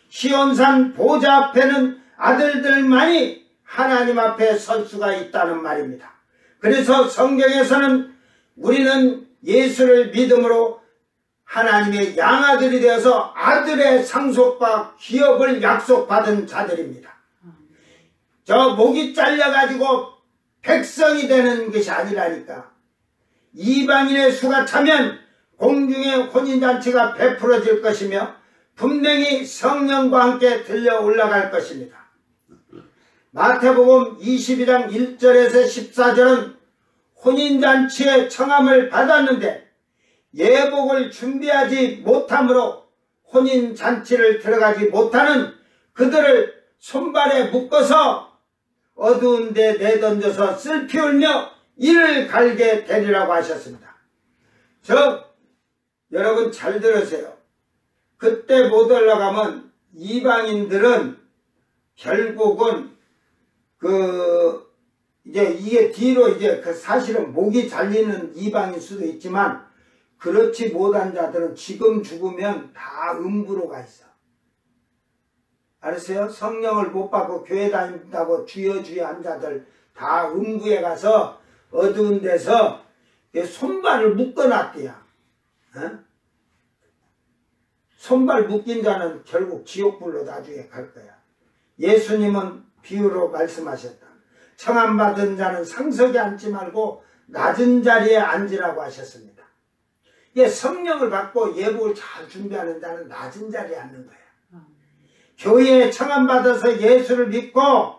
시온산 보좌 앞에는 아들들만이 하나님 앞에 설 수가 있다는 말입니다. 그래서 성경에서는 우리는 예수를 믿음으로 하나님의 양아들이 되어서 아들의 상속과 기업을 약속받은 자들입니다. 저 목이 잘려가지고 백성이 되는 것이 아니라니까. 이방인의 수가 차면 공중의 혼인잔치가 베풀어질 것이며 분명히 성령과 함께 들려 올라갈 것입니다. 마태복음 22장 1절에서 14절은 혼인잔치의 청함을 받았는데 예복을 준비하지 못함으로 혼인잔치를 들어가지 못하는 그들을 손발에 묶어서 어두운 데 내던져서 슬피 울며 이를 갈게 되리라고 하셨습니다. 여러분 잘 들으세요. 그때 못 올라가면 이방인들은 결국은 이게 뒤로 사실은 목이 잘리는 이방일 수도 있지만 그렇지 못한 자들은 지금 죽으면 다 음부로 가 있어. 알았어요? 성령을 못 받고 교회 다닌다고 주여 한 자들 다 음부에 가서 어두운 데서 손발을 묶어놨대요. 어? 손발 묶인 자는 결국 지옥불로 나중에 갈 거야. 예수님은 비유로 말씀하셨다. 청함받은 자는 상석에 앉지 말고 낮은 자리에 앉으라고 하셨습니다. 성령을 받고 예복을 잘 준비하는 자는 낮은 자리에 앉는 거야. 교회에 청함받아서 예수를 믿고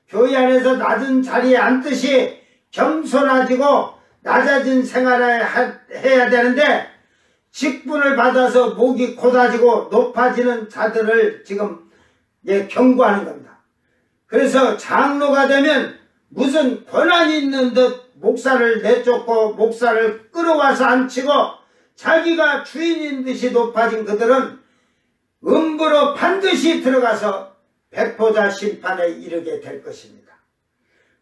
교회 안에서 낮은 자리에 앉듯이 겸손해지고 낮아진 생활을 해야 되는데 직분을 받아서 목이 곧아지고 높아지는 자들을 지금 경고하는 겁니다. 그래서 장로가 되면 무슨 권한이 있는 듯 목사를 내쫓고 목사를 끌어와서 앉히고 자기가 주인인 듯이 높아진 그들은 음부로 반드시 들어가서 백보자 심판에 이르게 될 것입니다.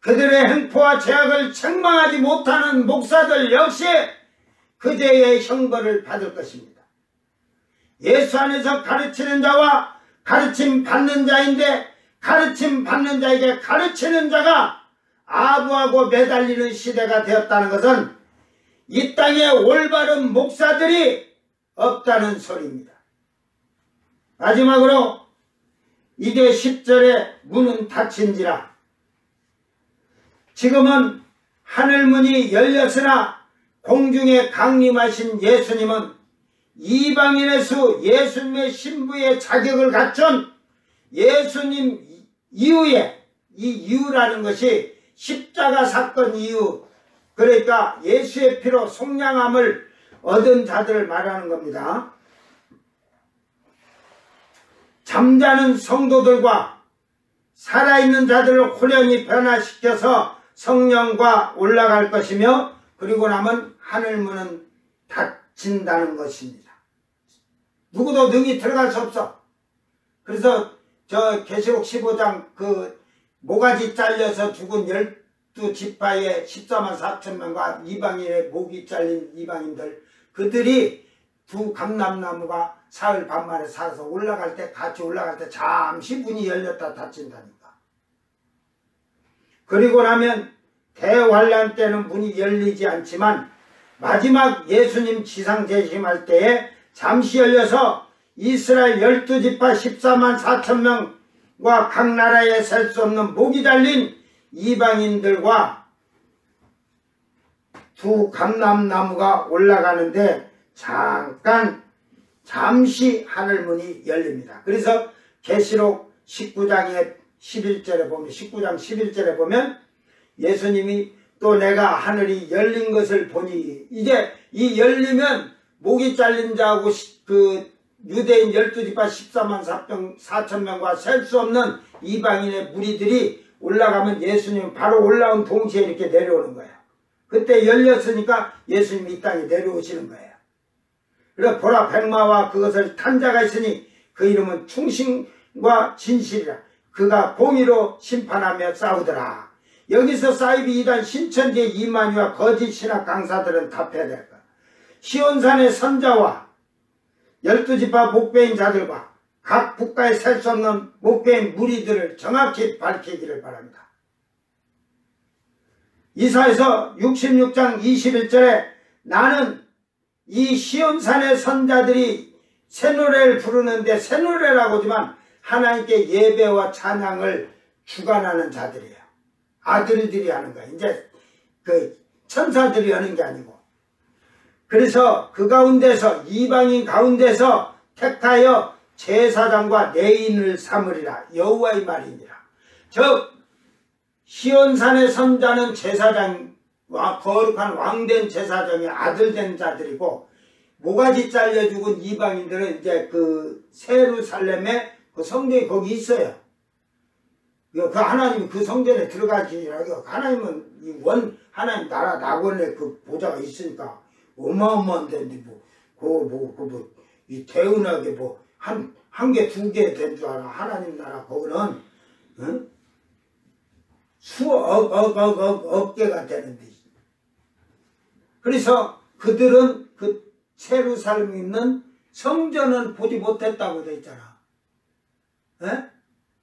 그들의 행포와 죄악을 책망하지 못하는 목사들 역시 그 죄의 형벌을 받을 것입니다. 예수 안에서 가르치는 자와 가르침 받는 자인데 가르침 받는 자에게 가르치는 자가 아부하고 매달리는 시대가 되었다는 것은 이 땅에 올바른 목사들이 없다는 소리입니다. 마지막으로 이게 10절에 문은 닫힌지라. 지금은 하늘문이 열렸으나 공중에 강림하신 예수님은 이방인의 수 예수님의 신부의 자격을 갖춘 예수님 이후에 이 이유라는 것이 십자가 사건 이후 그러니까 예수의 피로 속량함을 얻은 자들을 말하는 겁니다. 잠자는 성도들과 살아있는 자들을 호련히 변화시켜서 성령과 올라갈 것이며 그리고 나면 하늘문은 닫힌다는 것입니다. 누구도 능히 들어갈 수 없어. 그래서 저 계시록 15장 모가지 잘려서 죽은 12지파의 14만 4천 명과 이방인의 목이 잘린 이방인들 그들이 두 감람나무가 사흘 밤만에 살아서 올라갈 때 같이 올라갈 때 잠시 문이 열렸다 닫힌다니까. 그리고 나면 대환란 때는 문이 열리지 않지만 마지막 예수님 지상 재림할 때에 잠시 열려서 이스라엘 12지파 14만 4천 명 각 나라에 셀 수 없는 목이 달린 이방인들과 두 감람나무가 올라가는데 잠시 하늘문이 열립니다. 그래서 계시록 19장 11절에 보면 예수님이 또 내가 하늘이 열린 것을 보니, 이제 이 열리면 목이 잘린 자하고 그 유대인 12지파 14만 4천 명과 셀 수 없는 이방인의 무리들이 올라가면 예수님 바로 올라온 동시에 이렇게 내려오는 거예요. 그때 열렸으니까 예수님이 이 땅에 내려오시는 거예요. 그래서 보라 백마와 그것을 탄 자가 있으니 그 이름은 충신과 진실이라. 그가 공의로 심판하며 싸우더라. 여기서 사이비 이단 신천지 이만희와 거짓 신학 강사들은 답해야 될 거야. 시온산의 선자와 12지파 목배인 자들과 각 국가에 셀 수 없는 목배인 무리들을 정확히 밝히기를 바랍니다. 이사야서 66장 21절에 나는 이 시온산의 선자들이 새 노래를 부르는데, 새 노래라고 하지만 하나님께 예배와 찬양을 주관하는 자들이에요. 아들들이 하는 거예요. 이제 그 천사들이 하는 게 아니고. 그래서 그 가운데서, 이방인 가운데서 택하여 제사장과 내인을 삼으리라. 여호와의 말이니라. 즉 시온산의 선자는 제사장과 거룩한 왕된 제사장의 아들된 자들이고, 모가지 잘려 죽은 이방인들은 이제 그 예루살렘에 그 성전이 거기 있어요. 그 하나님이 그 성전에 들어가시라고. 하나님은 하나님 나라 낙원에 그 보좌가 있으니까 어마어마한 데인데 이 대운하게 한 개, 두 개 된 줄 알아. 하나님 나라 거기는 수억 개가 되는데. 그래서 그들은 그 예루살렘에 있는 성전은 보지 못했다고 돼 있잖아.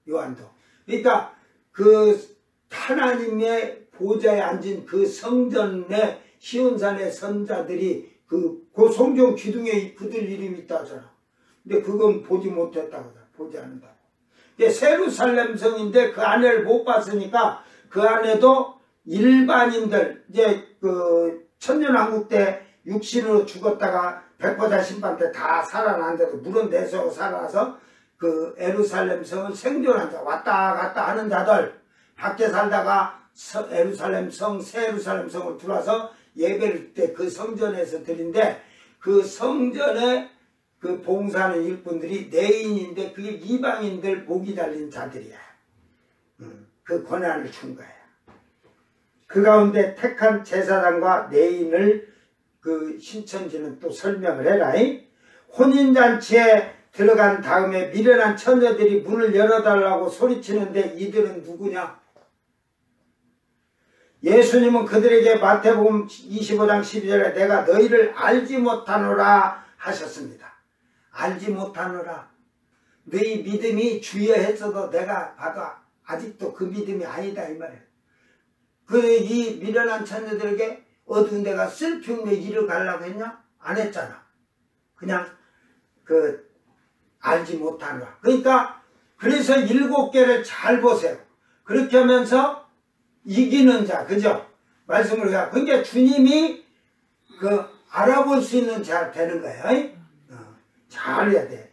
요한도. 그러니까 그 하나님의 보좌에 앉은 그 성전에 시온산의 선자들이 그 성전 기둥에 그들 이름이 있다잖아. 근데 그건 보지 못했다고. 보지 않는다고. 예루살렘 성인데 그 안에를 못 봤으니까 그 안에도 일반인들, 이제 그 천년왕국 때 육신으로 죽었다가 백보자 심판 때 다 살아난데도 물은 내서 살아서 그 예루살렘 성을 생존한 자, 왔다 갔다 하는 자들, 밖에 살다가 예루살렘 성, 새 예루살렘 성을 들어와서 예배를 때 그 성전에서 드린데, 그 성전에 그 봉사하는 일꾼들이 내인인데 그게 이방인들 목이 달린 자들이야. 그 권한을 준 거야. 그 가운데 택한 제사장과 내인을 그 신천지는 또 설명을 해라. 혼인잔치에 들어간 다음에 미련한 처녀들이 문을 열어달라고 소리치는데 이들은 누구냐? 예수님은 그들에게 마태복음 25장 12절에 내가 너희를 알지 못하노라 하셨습니다. 알지 못하노라. 너희 믿음이 주여했어도 내가 봐도 아직도 그 믿음이 아니다 이 말이에요. 이 미련한 처녀들에게 어두운 데가 슬피 없는 일을 가려고 했냐? 안 했잖아. 그냥 알지 못하노라. 그러니까 그래서 7개를 잘 보세요. 그렇게 하면서 이기는 자, 그죠? 말씀을 해야. 그러니까 주님이 알아볼 수 있는 자 되는 거예요. 잘 해야 돼.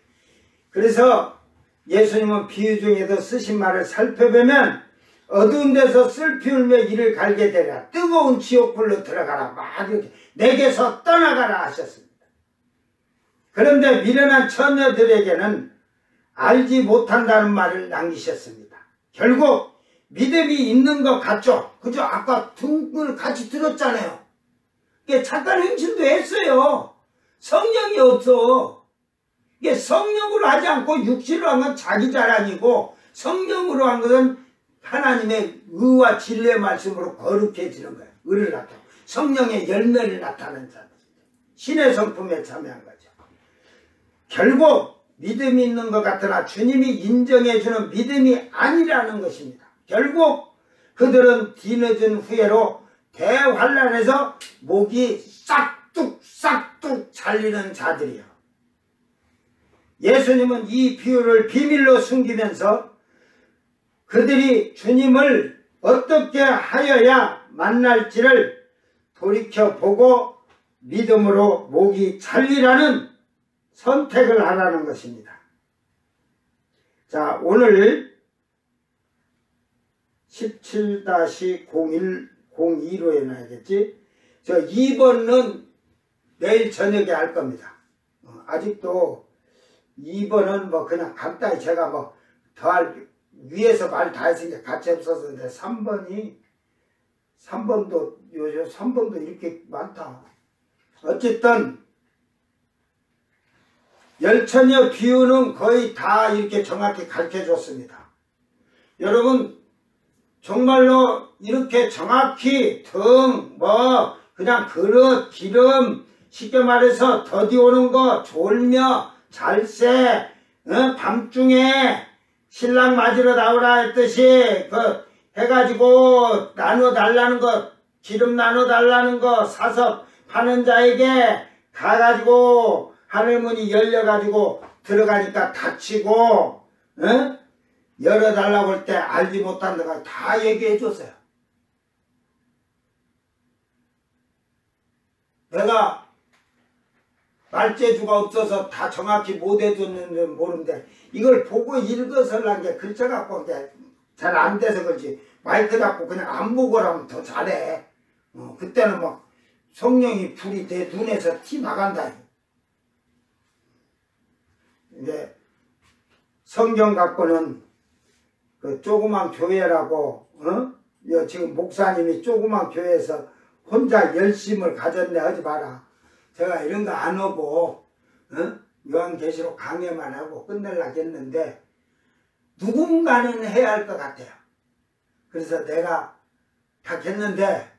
그래서 예수님은 비유 중에도 쓰신 말을 살펴보면 어두운 데서 슬피 울며 이를 갈게 되라. 뜨거운 지옥불로 들어가라. 막 이렇게 내게서 떠나가라 하셨습니다. 그런데 미련한 처녀들에게는 알지 못한다는 말을 남기셨습니다. 결국 믿음이 있는 것 같죠? 그죠? 아까 등을 같이 들었잖아요. 이게 착한 행실도 했어요. 성령이 없어. 이게 성령으로 하지 않고 육신으로 한 건 자기 자랑이고, 성령으로 한 것은 하나님의 의와 진리의 말씀으로 거룩해지는 거예요. 의를 나타내고 성령의 열매를 나타내는 자들, 신의 성품에 참여한 거죠. 결국 믿음이 있는 것 같으나 주님이 인정해주는 믿음이 아니라는 것입니다. 결국 그들은 뒤늦은 후회로 대환란에서 목이 싹둑 잘리는 자들이요. 예수님은 이 비유를 비밀로 숨기면서 그들이 주님을 어떻게 하여야 만날지를 돌이켜보고 믿음으로 목이 잘리라는 선택을 하라는 것입니다. 자, 오늘 17-0102로 해놔야겠지. 저 2번은 내일 저녁에 할 겁니다. 아직도 2번은 뭐 그냥 간단히 제가 뭐 더할 위에서 말 다 했으니까 같이 없었는데 3번도 요즘 3번도 이렇게 많다. 어쨌든 열처녀 비유는 거의 다 이렇게 정확히 가르쳐 줬습니다. 여러분 정말로 이렇게 정확히 등 뭐 그냥 그릇 기름 쉽게 말해서 더디 오는 거 졸며 잘새 밤중에 신랑 맞으러 나오라 했듯이 그 해가지고 나눠 달라는 거 기름 나눠 달라는 거 사서 파는 자에게 가가지고 하늘문이 열려가지고 들어가니까 닫히고 열어달라고 할 때 알지 못한 데가 다 얘기해 줬어요. 내가 말재주가 없어서 다 정확히 못 해줬는지 모르는데 이걸 보고 읽어서 난 게 글자 갖고 잘 안 돼서 그렇지 마이크 갖고 그냥 안 보고 하면 더 잘해. 그때는 막 성령이 불이 내 눈에서 티 나간다. 이제 성경 갖고는 그 조그만 교회라고 지금 목사님이 조그만 교회에서 혼자 열심을 가졌네 하지 마라. 제가 이런 거 안 하고 요한계시록 강해만 하고 끝내려고 했는데 누군가는 해야 할 것 같아요. 그래서 내가 다 했는데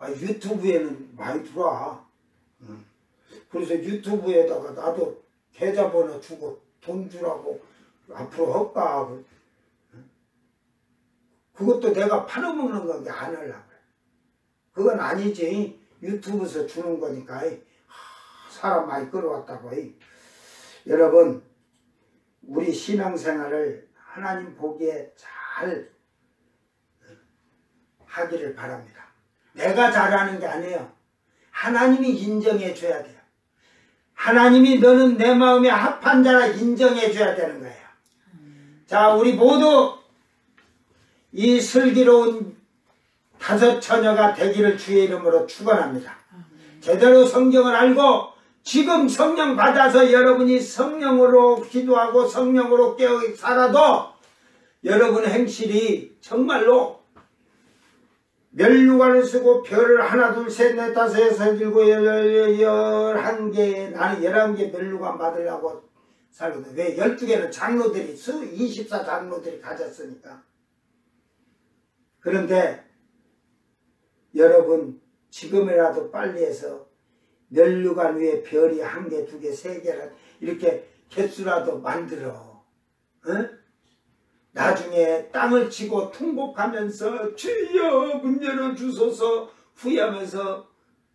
유튜브에는 많이 들어와. 그래서 유튜브에다가 나도 계좌번호 주고 돈 주라고 앞으로 할까 하고 그것도 내가 팔아먹는 건데 안 하려고 그래. 그건 아니지. 유튜브에서 주는 거니까 사람 많이 끌어왔다고. 여러분 우리 신앙생활을 하나님 보기에 잘 하기를 바랍니다. 내가 잘하는 게 아니에요. 하나님이 인정해 줘야 돼요. 하나님이 너는 내 마음에 합한 자라 인정해 줘야 되는 거예요. 자, 우리 모두 이 슬기로운 다섯 처녀가 되기를 주의 이름으로 축원합니다. 제대로 성경을 알고 지금 성령 받아서 여러분이 성령으로 기도하고 성령으로 깨어 살아도 여러분의 행실이 정말로 멸류관을 쓰고 별을 하나 둘 셋 넷 다섯 여섯 일곱 11개 나는 11개 멸류관 받으려고 살거든. 왜? 12개는 장로들이 24장로들이 가졌으니까. 그런데 여러분 지금이라도 빨리 해서 멸류관 위에 별이 1개, 2개, 3개라 이렇게 개수라도 만들어. 나중에 땅을 치고 통곡하면서 주여 문 열어주소서 후회하면서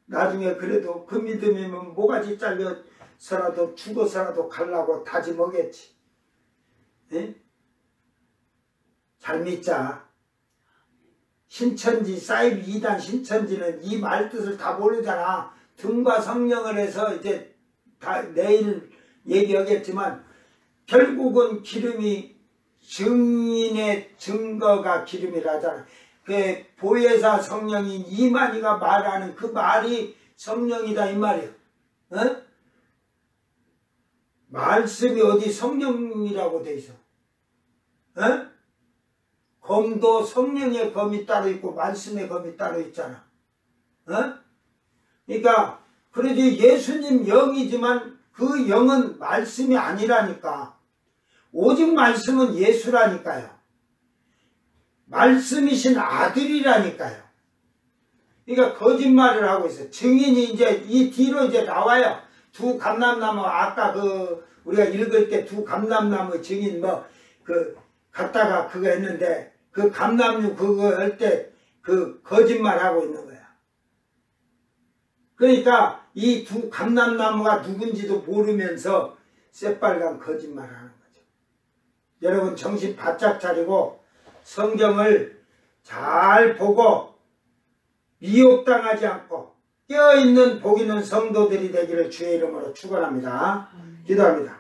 나중에 그래도 그 믿음이면 모가지 잘려서라도 죽어서라도 가려고 다짐하겠지. 잘 믿자. 신천지 사이비 2단 신천지는 이 말뜻을 다 모르잖아. 등과 성령을 해서 이제 다 내일 얘기하겠지만 결국은 기름이 증인의 증거가 기름이라잖아. 그 보혜사 성령인 이만희가 말하는 그 말이 성령이다 이 말이야. 말씀이 어디 성령이라고 돼 있어? 검도 성령의 검이 따로 있고 말씀의 검이 따로 있잖아. 그러니까 그러지 예수님 영이지만 그 영은 말씀이 아니라니까. 오직 말씀은 예수라니까요. 말씀이신 아들이라니까요. 그러니까 거짓말을 하고 있어요. 증인이 이제 이 뒤로 이제 나와요. 두 감람나무 아까 그 우리가 읽을 때 두 감람나무 증인 뭐 그 갖다가 그거 했는데 그 감람류 그거 할 때 그 거짓말 하고 있는 거야. 그러니까 이 두 감람나무가 누군지도 모르면서 새빨간 거짓말 하는 거죠. 여러분 정신 바짝 차리고 성경을 잘 보고 미혹당하지 않고 깨어있는 복 있는 성도들이 되기를 주의 이름으로 축원합니다. 기도합니다.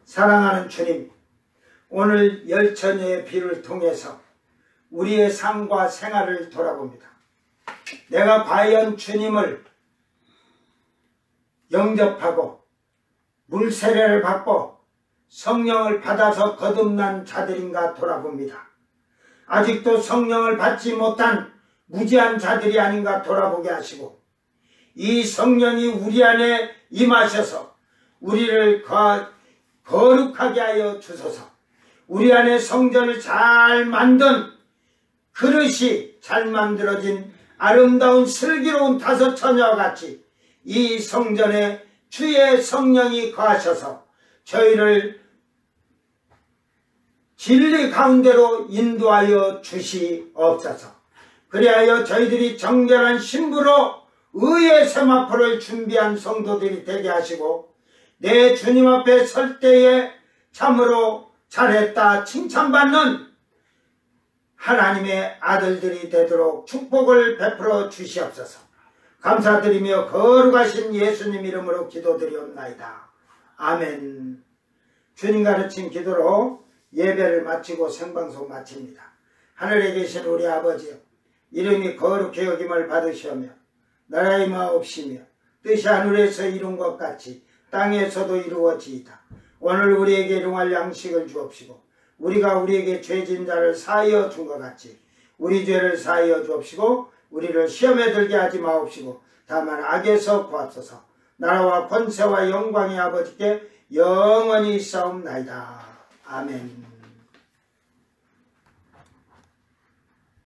사랑하는 주님, 오늘 열처녀의 비를 통해서 우리의 삶과 생활을 돌아봅니다. 내가 과연 주님을 영접하고 물세례를 받고 성령을 받아서 거듭난 자들인가 돌아봅니다. 아직도 성령을 받지 못한 무지한 자들이 아닌가 돌아보게 하시고 이 성령이 우리 안에 임하셔서 우리를 거룩하게 하여 주소서. 우리 안에 성전을 잘 만든 그릇이 잘 만들어진 아름다운 슬기로운 다섯 처녀와 같이 이 성전에 주의 성령이 거하셔서 저희를 진리 가운데로 인도하여 주시옵소서. 그리하여 저희들이 정결한 신부로 의의 세마포를 준비한 성도들이 되게 하시고 내 주님 앞에 설 때에 참으로 잘했다 칭찬받는 하나님의 아들들이 되도록 축복을 베풀어 주시옵소서. 감사드리며 거룩하신 예수님 이름으로 기도드리옵나이다. 아멘. 주님 가르친 기도로 예배를 마치고 생방송 마칩니다. 하늘에 계신 우리 아버지여, 이름이 거룩히 여김을 받으시오며 나라의 마옵시며 뜻이 하늘에서 이룬 것 같이 땅에서도 이루어지이다. 오늘 우리에게 일용할 양식을 주옵시고 우리가 우리에게 죄진 자를 사하여 준 것 같이 우리 죄를 사하여 주옵시고 우리를 시험에 들게 하지 마옵시고 다만 악에서 구하소서. 나라와 권세와 영광이 아버지께 영원히 있사옵나이다. 아멘.